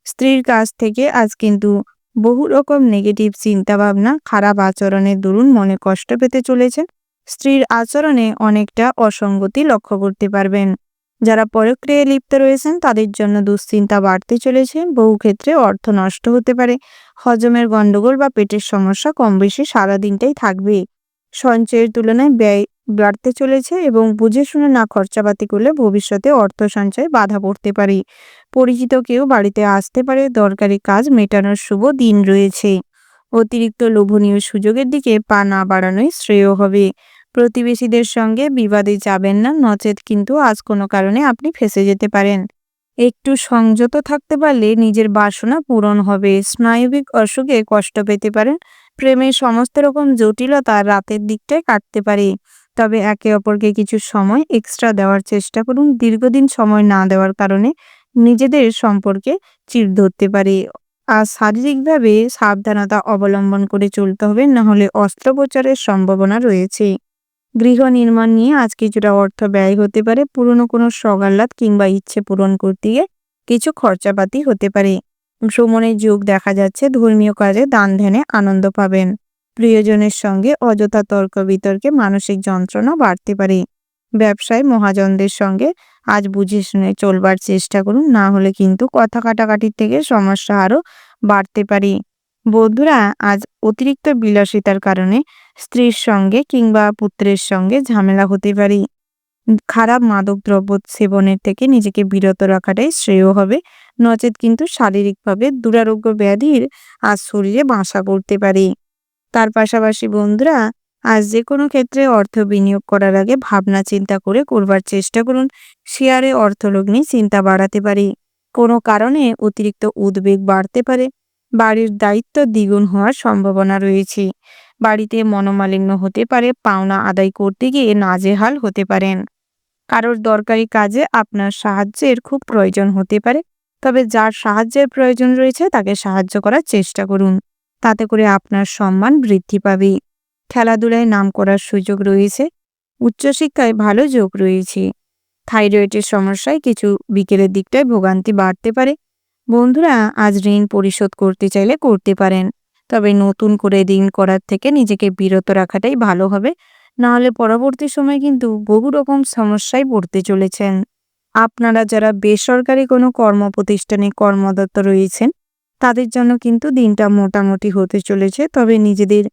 স্ত্রীর কাছ থেকে আজ কিন্তু বহু রকম নেগেটিভ চিন্তাভাবনা, খারাপ আচরণের দরুন মনে কষ্ট পেতে চলেছেন। স্ত্রীর আচরণে অনেকটা অসঙ্গতি লক্ষ্য করতে পারবেন। যারা পরক্রিয়ায় লিপ্ত রয়েছেন তাদের জন্য দুশ্চিন্তা বাড়তে চলেছে। বহু ক্ষেত্রে অর্থ নষ্ট হতে পারে। হজমের গণ্ডগোল বা পেটের সমস্যা কম বেশি সারাদিনটাই থাকবে। সঞ্চয়ের তুলনায় ব্যয় বাড়তে চলেছে এবং বুঝে শুনে না খরচাপাতি করলে ভবিষ্যতে অর্থ সঞ্চয়ে বাধা পড়তে পারে। পরিচিত কেউ বাড়িতে আসতে পারে। দরকারি কাজ মেটানোর শুভ দিন রয়েছে। অতিরিক্ত লোভনীয় সুযোগের দিকে পা না বাড়ানোই শ্রেয় হবে। প্রতিবেশীদের সঙ্গে বিবাদে যাবেন না, নচেত কিন্তু আজ কোনো কারণে আপনি ফেঁসে যেতে পারেন। একটু সংযত থাকতে পারলে নিজের বাসনা পূরণ হবে। স্নায়বিক অসুখে কষ্ট পেতে পারেন। প্রেমের সমস্ত রকম জটিলতা রাতের দিকটায় কাটতে পারে। তবে একে অপরকে কিছু সময় এক্সট্রা দেওয়ার চেষ্টা করুন। দীর্ঘদিন সময় না দেওয়ার কারণে নিজেদের সম্পর্কে চিড় ধরতে পারে। আর শারীরিকভাবে সাবধানতা অবলম্বন করে চলতে হবে, নাহলে অস্ত্রোপচারের সম্ভাবনা রয়েছে। গৃহ নির্মাণ নিয়ে আজ কিছুটা অর্থ ব্যয় হতে পারে। পুরনো কোনো সগাল্লাদ কিংবা ইচ্ছে পূরণ করতে গিয়ে কিছু খরচাপাতি হতে পারে। ভ্রমণের যোগ দেখা যাচ্ছে। ধর্মীয় কাজে দান ধ্যানে আনন্দ পাবেন। প্রিয়জনের সঙ্গে অযথা তর্ক বিতর্কে মানসিক যন্ত্রণা বাড়তে পারে। ব্যবসায় মহাজনদের সঙ্গে আজ বুঝে শুনে চলবার চেষ্টা করুন, না হলে কিন্তু কথা কাটাকাটির থেকে সমস্যা আরও বাড়তে পারে। বন্ধুরা, আজ অতিরিক্ত বিলাসিতার কারণে স্ত্রীর সঙ্গে কিংবা পুত্রের সঙ্গে ঝামেলা হতে পারে। খারাপ মাদকদ্রব্য সেবনের থেকে নিজেকে বিরত রাখাটাই শ্রেয় হবে, নচেত কিন্তু শারীরিকভাবে দুরারোগ্য ব্যাধির আজ শরীরে বাসা করতে পারে। তার পাশাপাশি বন্ধুরা, আজ যে কোনো ক্ষেত্রে অর্থ বিনিয়োগ করার আগে ভাবনা চিন্তা করে করবার চেষ্টা করুন। শেয়ারে অর্থলগ্নি চিন্তা বাড়াতে পারে। কোনো কারণে অতিরিক্ত উদ্বেগ বাড়তে পারে। বাড়ির দায়িত্ব দ্বিগুণ হওয়ার সম্ভাবনা রয়েছে। বাড়িতে মনোমালিন্য হতে পারে। পাওনা আদায় করতে গিয়ে নাজেহাল হতে পারেন। কারোর দরকারি কাজে আপনার সাহায্যের খুব প্রয়োজন হতে পারে। তবে যার সাহায্যের প্রয়োজন রয়েছে তাকে সাহায্য করার চেষ্টা করুন। তাতে করে আপনার সম্মান বৃদ্ধি পাবে। খেলাধুলায় নাম করার সুযোগ রয়েছে। উচ্চশিক্ষায় ভালো যোগ রয়েছে। থাইরয়েডের সমস্যায় কিছু বিকেলের দিকটায় ভোগান্তি বাড়তে পারে। বন্ধুরা, আজ ঋণ পরিশোধ করতে চাইলে করতে পারেন। তবে নতুন করে ঋণ করার থেকে নিজেকে বিরত রাখাটাই ভালো হবে, নাহলে পরবর্তী সময় কিন্তু বহু রকম সমস্যায় পড়তে চলেছেন। আপনারা যারা বেসরকারি কোনো কর্মপ্রতিষ্ঠানে কর্মরত রয়েছেন তাদের জন্য কিন্তু দিনটা মোটামুটি হতে চলেছে। তবে নিজেদের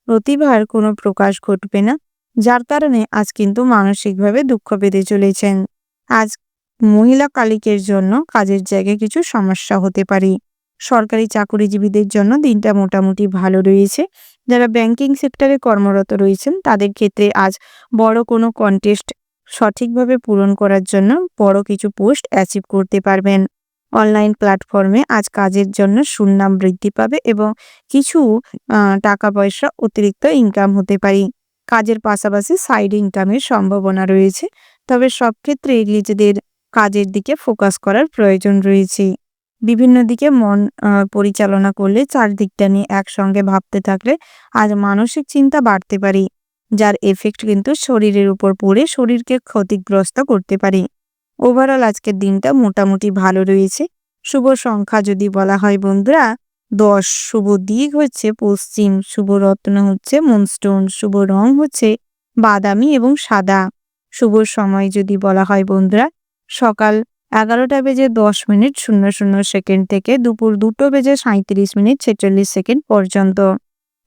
প্রতিভার কোনো প্রকাশ ঘটবে না। যার কারণে আজ কিন্তু মানসিকভাবে দুঃখ পেতে চলেছেন। আজ মহিলা কালিকের জন্য কাজের জায়গায় কিছু সমস্যা হতে পারে। সরকারি চাকুরিজীবীদের জন্য দিনটা মোটামুটি ভালো রয়েছে। যারা ব্যাংকিং সেক্টরে কর্মরত রয়েছেন তাদের ক্ষেত্রে আজ বড় কোনো কন্টেস্ট সঠিকভাবে পূরণ করার জন্য বড় কিছু পোস্ট অ্যাচিভ করতে পারবেন। অনলাইন প্ল্যাটফর্মে আজ কাজের জন্য সুনাম বৃদ্ধি পাবে এবং কিছু টাকা পয়সা অতিরিক্ত ইনকাম হতে পারে। কাজের পাশাপাশি সাইড ইনকামের সম্ভাবনা রয়েছে। তবে সব ক্ষেত্রেই নিজেদের কাজের দিকে ফোকাস করার প্রয়োজন রয়েছে। বিভিন্ন দিকে মন পরিচালনা করলে চারদিকটা নিয়ে একসঙ্গে ভাবতে থাকলে আজ মানসিক চিন্তা বাড়তে পারে, যার এফেক্ট কিন্তু শরীরের উপর পড়ে শরীরকে ক্ষতিগ্রস্ত করতে পারে। ওভারঅল আজকের দিনটা মোটামুটি ভালো রয়েছে। শুভ সংখ্যা যদি বলা হয় বন্ধুরা 10, শুভ দিক হচ্ছে পশ্চিম, শুভ রত্ন হচ্ছে মুনস্টোন, শুভ রং হচ্ছে বাদামি এবং সাদা। শুভ সময় যদি বলা হয় বন্ধুরা সকাল 11:10:00 থেকে দুপুর 2:37:46 পর্যন্ত।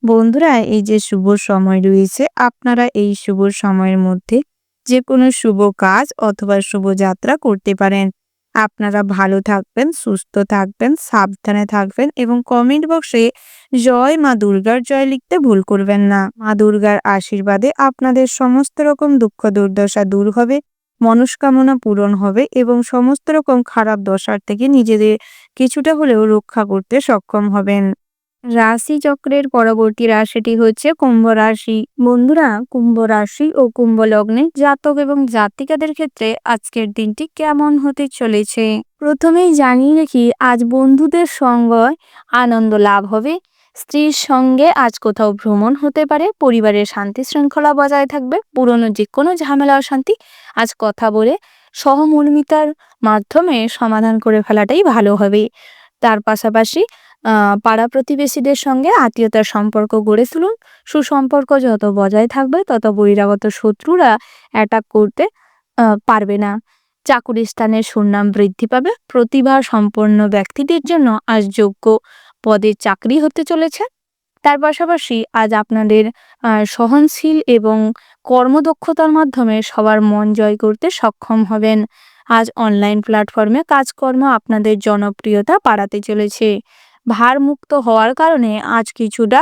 বন্ধুরা এই যে শুভ সময় রয়েছে আপনারা এই শুভ সময়ের মধ্যে যে কোনো শুভ কাজ অথবা শুভযাত্রা করতে পারেন। আপনারা ভালো থাকবেন, সুস্থ থাকবেন, সাবধানে থাকবেন এবং কমেন্ট বক্সে জয় মা দুর্গার জয় লিখতে ভুল করবেন না। মা দুর্গার আশীর্বাদে আপনাদের সমস্ত রকম দুঃখ দুর্দশা দূর হবে, মনস্কামনা পূরণ হবে এবং সমস্ত রকম খারাপ দশার থেকে নিজেদের কিছুটা হলেও রক্ষা করতে সক্ষম হবেন। রাশি চক্রের পরবর্তী রাশিটি হচ্ছে কুম্ভ রাশি। বন্ধুরা কুম্ভ রাশি ও কুম্ভ লগ্নের জাতক এবং জাতিকাদের ক্ষেত্রে আজকের দিনটি কেমন হতে চলেছে প্রথমেই জানিয়ে রাখি, আজ বন্ধুদের সঙ্গে আনন্দ লাভ হবে। স্ত্রীর সঙ্গে আজ কোথাও ভ্রমণ হতে পারে। পরিবারের শান্তি শৃঙ্খলা বজায় থাকবে। পুরনো যে কোনো ঝামেলা অশান্তি আজ কথা বলে সহমর্মিতার মাধ্যমে সমাধান করে ফেলাটাই ভালো হবে। তার পাশাপাশি পাড়া প্রতিবেশীদের সঙ্গে আত্মীয়তার সম্পর্ক গড়ে তুলুন। সুসম্পর্ক যত বজায় থাকবে তত বহিরাগত শত্রুরা অ্যাটাক করতে পারবে না। চাকুরি স্থানের সুনাম বৃদ্ধি পাবে। প্রতিভা সম্পন্ন ব্যক্তিদের জন্য আজ যোগ্য পদে চাকরি হতে চলেছে। তার পাশাপাশি আজ আপনাদের সহনশীল এবং কর্মদক্ষতার মাধ্যমে সবার মন জয় করতে সক্ষম হবেন। আজ অনলাইন প্ল্যাটফর্মে কাজকর্ম আপনাদের জনপ্রিয়তা বাড়াতে চলেছে। ভারমুক্ত হওয়ার কারণে আজ কিছুটা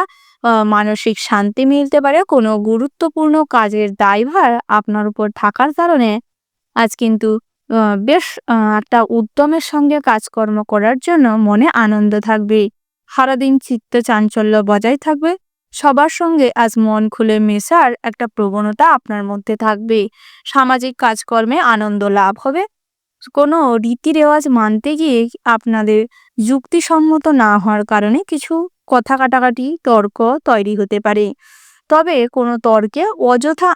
মানসিক শান্তি মিলতে পারে। কোনো গুরুত্বপূর্ণ কাজের দায়ভার আপনার উপর থাকার কারণে আজ কিন্তু বেশ একটা উদ্যমের সঙ্গে কাজকর্ম করার জন্য মনে আনন্দ থাকবে। সারাদিন চিত্ত চাঞ্চল্য বজায় থাকবে। সবার সঙ্গে আজ মন খুলে মেশার একটা প্রবণতা আপনার মধ্যে থাকবে। সামাজিক কাজকর্মে আনন্দ লাভ হবে। কোনো রীতি রেওয়াজ মানতে গিয়ে আপনাদের যুক্তিসম্মত না হওয়ার কারণে কিছু কথা কাটাকাটি তর্ক তৈরি হতে পারে। তবে কোনো তর্কে অযথা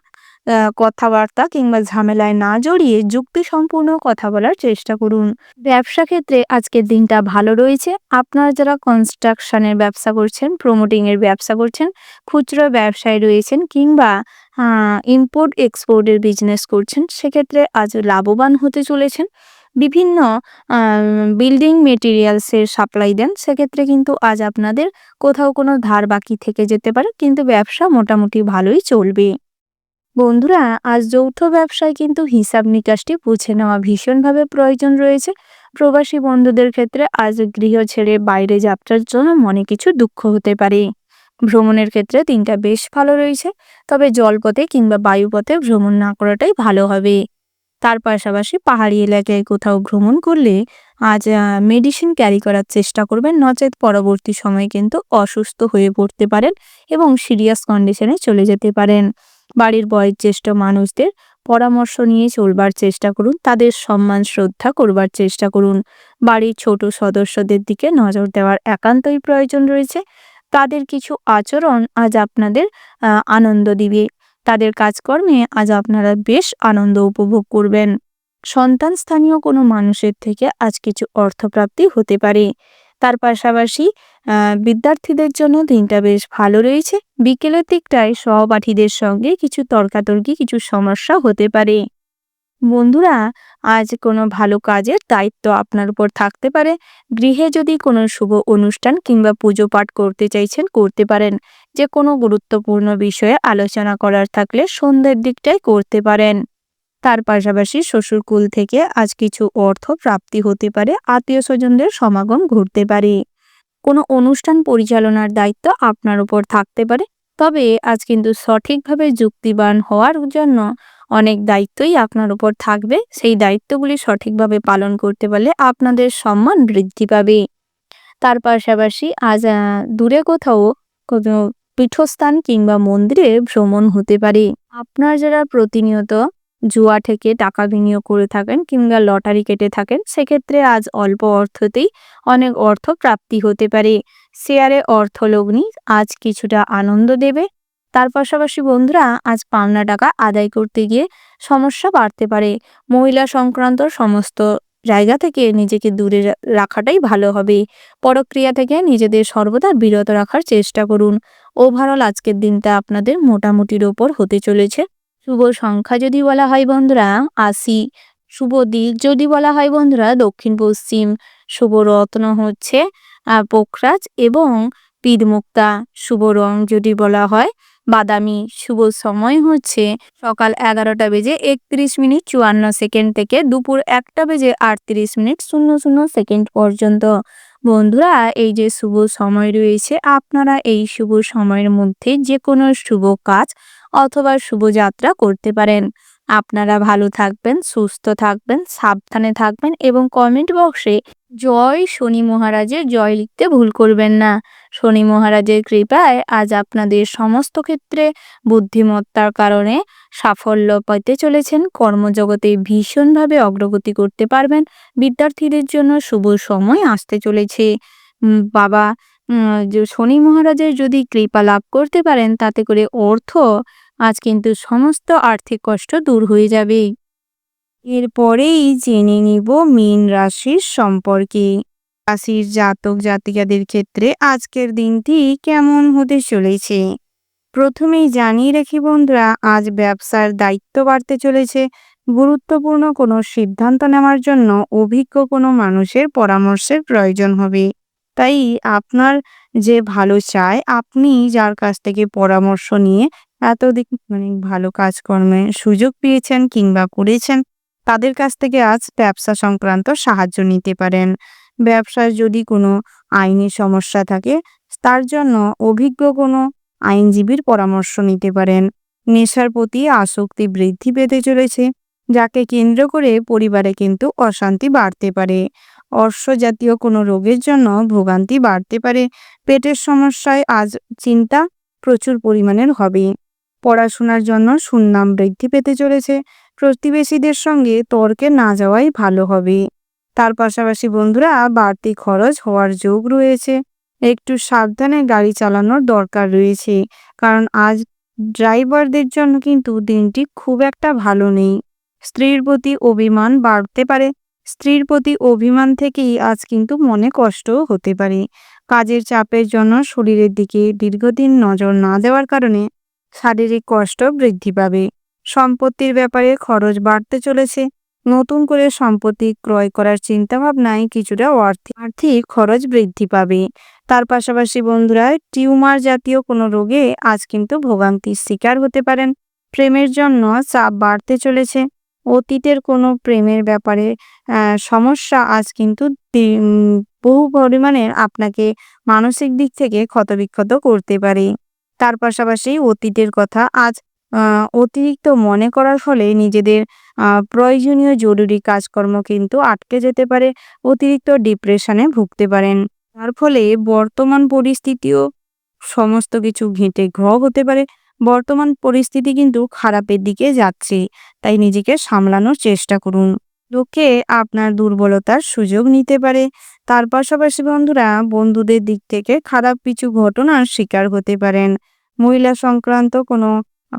কথাবার্তা কিংবা ঝামেলায় না জড়িয়ে যুক্তিসম্পূর্ণ কথা বলার চেষ্টা করুন। ব্যবসা ক্ষেত্রে আজকের দিনটা ভালো রয়েছে। আপনারা যারা কনস্ট্রাকশনের ব্যবসা করছেন, প্রমোটিংয়ের ব্যবসা করছেন, খুচরো ব্যবসায় রয়েছেন কিংবা ইম্পোর্ট এক্সপোর্টের বিজনেস করছেন, সেক্ষেত্রে আজ লাভবান হতে চলেছেন। বিভিন্ন বিল্ডিং মেটেরিয়ালসের সাপ্লাই দেন, সেক্ষেত্রে কিন্তু আজ আপনাদের কোথাও কোনো ধার বাকি থেকে যেতে পারে, কিন্তু ব্যবসা মোটামুটি ভালোই চলবে। বন্ধুরা আজ যৌথ ব্যবসায় কিন্তু হিসাব নিকাশটি বুঝে নেওয়া ভীষণভাবে প্রয়োজন রয়েছে। প্রবাসী বন্ধুদের ক্ষেত্রে আজ গৃহ ছেড়ে বাইরে যাত্রার জন্য মনে কিছু দুঃখ হতে পারে। ভ্রমণের ক্ষেত্রে দিনটা বেশ ভালো রয়েছে, তবে জলপথে কিংবা বায়ুপথে ভ্রমণ না করাটাই ভালো হবে। তার পাশাপাশি পাহাড়ি এলাকায় কোথাও ভ্রমণ করলে আজ মেডিসিন ক্যারি করার চেষ্টা করবেন, নচেত পরবর্তী সময়ে কিন্তু অসুস্থ হয়ে পড়তে পারেন এবং সিরিয়াস কন্ডিশনে চলে যেতে পারেন। বাড়ির বয়োজ্যেষ্ঠ মানুষদের পরামর্শ নিয়ে চলবার চেষ্টা করুন। তাদের সম্মান শ্রদ্ধা করবার চেষ্টা করুন। বাড়ির ছোট সদস্যদের দিকে নজর দেওয়ার একান্তই প্রয়োজন রয়েছে। তাদের কিছু আচরণ আজ আপনাদের আনন্দ দিবে। তাদের কাজকর্মে আজ আপনারা বেশ আনন্দ উপভোগ করবেন। সন্তান স্থানীয় কোনো মানুষের থেকে আজ কিছু অর্থপ্রাপ্তি হতে পারে। তার পাশাপাশি বিদ্যার্থীদের জন্য দিনটা বেশ ভালো রয়েছে। বিকেলের দিকটায় সহপাঠীদের সঙ্গে কিছু তর্কাতর্কি, কিছু সমস্যা হতে পারে। বন্ধুরা, আজ কোনো ভালো কাজের দায়িত্ব আপনার উপর থাকতে পারে। গৃহে যদি কোনো শুভ অনুষ্ঠান কিংবা পুজো পাঠ করতে চাইছেন, করতে পারেন। যে কোনো গুরুত্বপূর্ণ বিষয়ে আলোচনা করার থাকলে সন্ধ্যের দিকটাই করতে পারেন। তার পাশাপাশি শ্বশুরকুল থেকে আজ কিছু অর্থ প্রাপ্তি হতে পারে, আত্মীয় স্বজনদের সমাগম ঘটতে পারে। কোনো অনুষ্ঠান পরিচালনার দায়িত্ব আপনার উপর থাকতে পারে, তবে আজ কিন্তু সঠিকভাবে যুক্তিবান হওয়ার জন্য অনেক দায়িত্বই আপনার উপর থাকবে। সেই দায়িত্বগুলি সঠিকভাবে পালন করতে পারলে আপনাদের সম্মান বৃদ্ধি পাবে। তার পাশাপাশি আজ দূরে কোথাও কোনো পীঠস্থান কিংবা মন্দিরে ভ্রমণ হতে পারে। আপনার যারা প্রতিনিয়ত জুয়া থেকে টাকা বিনিয়োগ করে থাকেন কিংবা লটারি কেটে থাকেন, সেক্ষেত্রে আজ অল্প অর্থতেই অনেক অর্থ প্রাপ্তি হতে পারে। শেয়ারে অর্থ লগ্নি আজ কিছুটা আনন্দ দেবে। তার পাশাপাশি বন্ধুরা, আজ পাওনা টাকা আদায় করতে গিয়ে সমস্যা বাড়তে পারে। মহিলা সংক্রান্ত সমস্ত জায়গা থেকে নিজেকে দূরে রাখাটাই ভালো হবে। পরক্রিয়া থেকে নিজেদের সর্বদা বিরত রাখার চেষ্টা করুন। ওভারঅল আজকের দিনটা আপনাদের মোটামুটির ওপর হতে চলেছে। শুভ সংখ্যা যদি বলা হয় বন্ধুরা ৮০। শুভ দিক যদি বলা হয় বন্ধুরা দক্ষিণ পশ্চিম। শুভ রত্ন হচ্ছে পোখরাজ এবং পীরমুক্তা। শুভ রং যদি বলা হয় বাদামি। শুভ সময় হচ্ছে সকাল 11:31:54 থেকে দুপুর 1:38:00 পর্যন্ত। বন্ধুরা, এই যে শুভ সময় রয়েছে, আপনারা এই শুভ সময়ের মধ্যে যে কোনো শুভ কাজ অথবা শুভযাত্রা করতে পারেন। আপনারা ভালো থাকবেন, সুস্থ থাকবেন, সাবধানে থাকবেন এবং কমেন্ট বক্সে জয় শনি মহারাজের জয় লিখতে ভুল করবেন না। শনি মহারাজের কৃপায় আজ আপনাদের সমস্ত ক্ষেত্রে বুদ্ধিমত্তার কারণে সাফল্য পেতে চলেছেন। কর্মজগতে ভীষণভাবে অগ্রগতি করতে পারবেন। বিদ্যার্থীদের জন্য শুভ সময় আসতে চলেছে। বাবা যে শনি মহারাজের যদি কৃপা লাভ করতে পারেন, তাতে করে অর্থ আজ কিন্তু সমস্ত আর্থিক কষ্ট দূর হয়ে যাবে। এরপরেই জেনে নিব মীন রাশির সম্পর্কে। রাশির জাতক জাতিকাদের ক্ষেত্রে আজকের দিনটি কেমন হতে চলেছে। প্রথমেই জানিয়ে রাখি বন্ধুরা, আজ ব্যবসার দায়িত্ব বাড়তে চলেছে। গুরুত্বপূর্ণ কোনো সিদ্ধান্ত নেওয়ার জন্য অভিজ্ঞ কোনো মানুষের পরামর্শের প্রয়োজন হবে। তাই আপনার যে ভালো চায়, আপনি যার কাছ থেকে পরামর্শ নিয়ে এতদিন ভালো কাজকর্মে সুযোগ পেয়েছেন কিংবা করেছেন, তাদের কাছ থেকে আজ ব্যবসা সংক্রান্ত সাহায্য নিতে পারেন। ব্যবসায় যদি কোনো আইনি সমস্যা থাকে, তার জন্য অভিজ্ঞ কোনো আইনজীবীর পরামর্শ নিতে পারেন। নেশার প্রতি আসক্তি বৃদ্ধি পেতে চলেছে, যাকে কেন্দ্র করে পরিবারে কিন্তু অশান্তি বাড়তে পারে। অর্শ জাতীয় কোনো রোগের জন্য ভোগান্তি বাড়তে পারে। পেটের সমস্যায় আজ চিন্তা প্রচুর পরিমাণের হবে। পড়াশোনার জন্য সুনাম বৃদ্ধি পেতে চলেছে। প্রতিবেশীদের সঙ্গে তর্কে না যাওয়াই ভালো হবে। তার পাশাপাশি বন্ধুরা, বাড়তি খরচ হওয়ার যোগ রয়েছে। একটু সাবধানে গাড়ি চালানোর দরকার রয়েছে, কারণ আজ ড্রাইভারদের জন্য কিন্তু দিনটি খুব একটা ভালো নেই। স্ত্রীর প্রতি অভিমান বাড়তে পারে। স্ত্রীর প্রতি অভিমান থেকেই আজ কিন্তু মনে কষ্টও হতে পারে। কাজের চাপের জন্য শরীরের দিকে দীর্ঘদিন নজর না দেওয়ার কারণে শারীরিক কষ্ট বৃদ্ধি পাবে। সম্পত্তির ব্যাপারে খরচ বাড়তে চলেছে। নতুন করে সম্পত্তি ক্রয় করার চিন্তাভাবনায় কিছুটা আর্থিক খরচ বৃদ্ধি পাবে। তার পাশাপাশি বন্ধুরা, টিউমার জাতীয় কোনো রোগে আজ কিন্তু ভোগান্তির শিকার হতে পারেন। প্রেমের জন্য চাপ বাড়তে চলেছে। অতীতের কোনো প্রেমের ব্যাপারে সমস্যা আজ কিন্তু বহু পরিমাণে আপনাকে মানসিক দিক থেকে ক্ষতবিক্ষত করতে পারে। তার পাশাপাশি অতীতের কথা আজ অতিরিক্ত মনে করার ফলে নিজেদের প্রয়োজনীয় জরুরি কাজকর্ম কিন্তু আটকে যেতে পারে। অতিরিক্ত ডিপ্রেশনে ভুগতে পারেন। তার ফলে বর্তমান পরিস্থিতিও সমস্ত কিছু ঘেঁটে হতে পারে। বর্তমান পরিস্থিতি কিন্তু খারাপের দিকে যাচ্ছে, তাই নিজেকে সামলানোর চেষ্টা করুন। লোকে আপনার দুর্বলতার সুযোগ নিতে পারে। তার পাশাপাশি বন্ধুরা, বন্ধুদের দিক থেকে খারাপ কিছু ঘটনার শিকার হতে পারেন। মহিলা সংক্রান্ত কোনো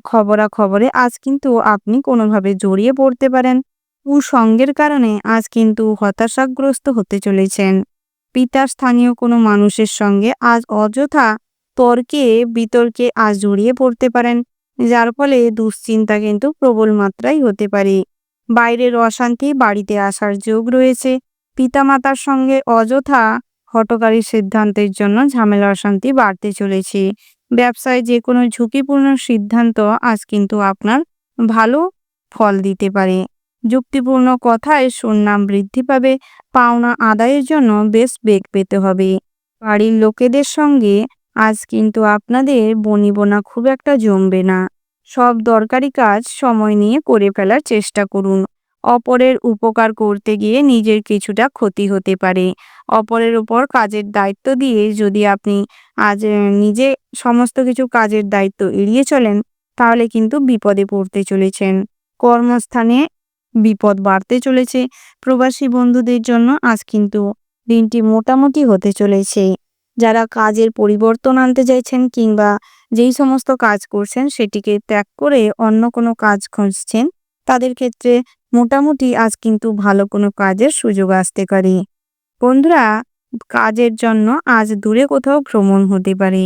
খবরাখবরে আজ কিন্তু আপনি কোনোভাবে জড়িয়ে পড়তে পারেন। কুসঙ্গের কারণে আজ কিন্তু হতাশাগ্রস্ত হতে চলেছেন। পিতার স্থানীয় কোনো মানুষের সঙ্গে আজ অযথা তর্কে বিতর্কে আজ জড়িয়ে পড়তে পারেন, যার ফলে দুশ্চিন্তা কিন্তু প্রবল মাত্রায় হতে পারে। বাইরের অশান্তি বাড়িতে আসার যোগ রয়েছে। পিতামাতার সঙ্গে অযথা হঠকারী সিদ্ধান্তের জন্য ঝামেলা অশান্তি বাড়তে চলেছে। ব্যবসায় যে কোনো ঝুঁকিপূর্ণ সিদ্ধান্ত আজ কিন্তু আপনার ভালো ফল দিতে পারে। যুক্তিপূর্ণ কথায় সুনাম বৃদ্ধি পাবে। পাওনা আদায়ের জন্য বেশ বেগ পেতে হবে। বাড়ির লোকেদের সঙ্গে আজ কিন্তু আপনাদের বনিবনা খুব একটা জমবে না। সব দরকারি কাজ সময় নিয়ে করে ফেলার চেষ্টা করুন। অপরের উপকার করতে গিয়ে নিজের কিছুটা ক্ষতি হতে পারে। অপরের উপর কাজের দায়িত্ব দিয়ে যদি আপনি আজ নিজে সমস্ত কিছু কাজের দায়িত্ব এড়িয়ে চলেন, তাহলে কিন্তু বিপদে পড়তে চলেছেন। কর্মস্থানে বিপদ বাড়তে চলেছে। প্রবাসী বন্ধুদের জন্য আজ কিন্তু দিনটি মোটামুটি হতে চলেছে। যারা কাজের পরিবর্তন আনতে চাইছেন কিংবা যেই সমস্ত কাজ করছেন সেটিকে ত্যাগ করে অন্য কোনো কাজ খুঁজছেন, তাদের ক্ষেত্রে মোটামুটি আজ কিন্তু ভালো কোনো কাজের সুযোগ আসতে পারে। বন্ধুরা, কাজের জন্য আজ দূরে কোথাও ভ্রমণ হতে পারে।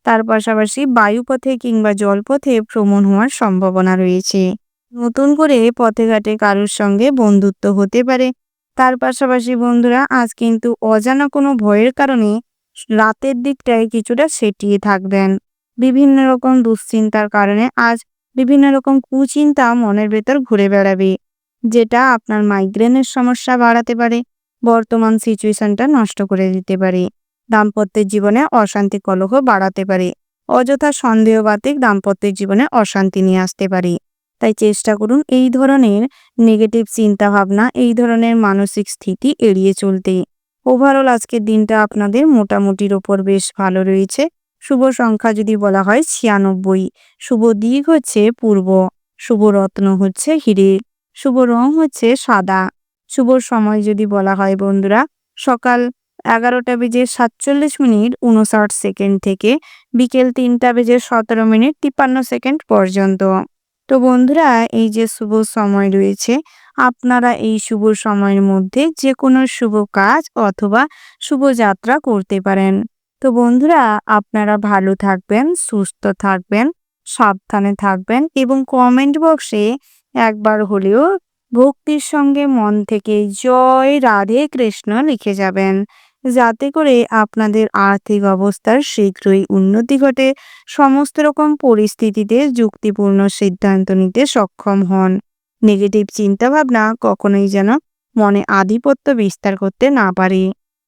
তার পাশাপাশি বায়ুপথে কিংবা জলপথে ভ্রমণ হওয়ার সম্ভাবনা রয়েছে। নতুন করে পথে ঘাটে কারোর সঙ্গে বন্ধুত্ব হতে পারে। তার পাশাপাশি বন্ধুরা, আজ কিন্তু অজানা কোনো ভয়ের কারণে রাতের দিকটায় কিছুটা সেটিয়ে থাকবেন। বিভিন্ন রকম দুশ্চিন্তার কারণে আজ বিভিন্ন রকম কুচিন্তা মনের ভেতর ঘুরে বেড়াবে, যেটা আপনার মাইগ্রেনের সমস্যা বাড়াতে পারে। বর্তমান সিচুয়েশনটা নষ্ট করে দিতে পারে। দাম্পত্যের জীবনে অশান্তি কলহ বাড়াতে পারে। অযথা সন্দেহবাতিক দাম্পত্যের জীবনে অশান্তি নিয়ে আসতে পারে। তাই চেষ্টা করুন এই ধরনের নেগেটিভ চিন্তাভাবনা, এই ধরনের মানসিক স্থিতি এড়িয়ে চলতে। ওভারঅল আজকের দিনটা আপনাদের মোটামুটির ওপর বেশ ভালো রয়েছে। শুভ সংখ্যা যদি বলা হয় 96, শুভ দিক হচ্ছে পূর্ব, শুভ রত্ন হচ্ছে হিরে, শুভ রং হচ্ছে সাদা। শুভ সময় যদি বলা হয় বন্ধুরা, সকাল 11:47 থেকে বিকেল 3:17 পর্যন্ত। তো বন্ধুরা, এই যে শুভ সময় রয়েছে, আপনারা এই শুভ সময়ের মধ্যে যে কোনো শুভ কাজ অথবা শুভ যাত্রা করতে পারেন। তো বন্ধুরা, আপনারা ভালো থাকবেন, সুস্থ থাকবেন, সাবধানে থাকবেন এবং কমেন্ট বক্সে একবার হলেও ভক্তির সঙ্গে মন থেকে জয় রাধে কৃষ্ণ লিখে যাবেন, যাতে করে আপনাদের আর্থিক অবস্থার শীঘ্রই উন্নতি ঘটে, সমস্ত রকম পরিস্থিতিতে যুক্তিপূর্ণ সিদ্ধান্ত নিতে সক্ষম হন। নেগেটিভ চিন্তাভাবনা কখনোই যেন মনে আধিপত্য বিস্তার করতে না পারে।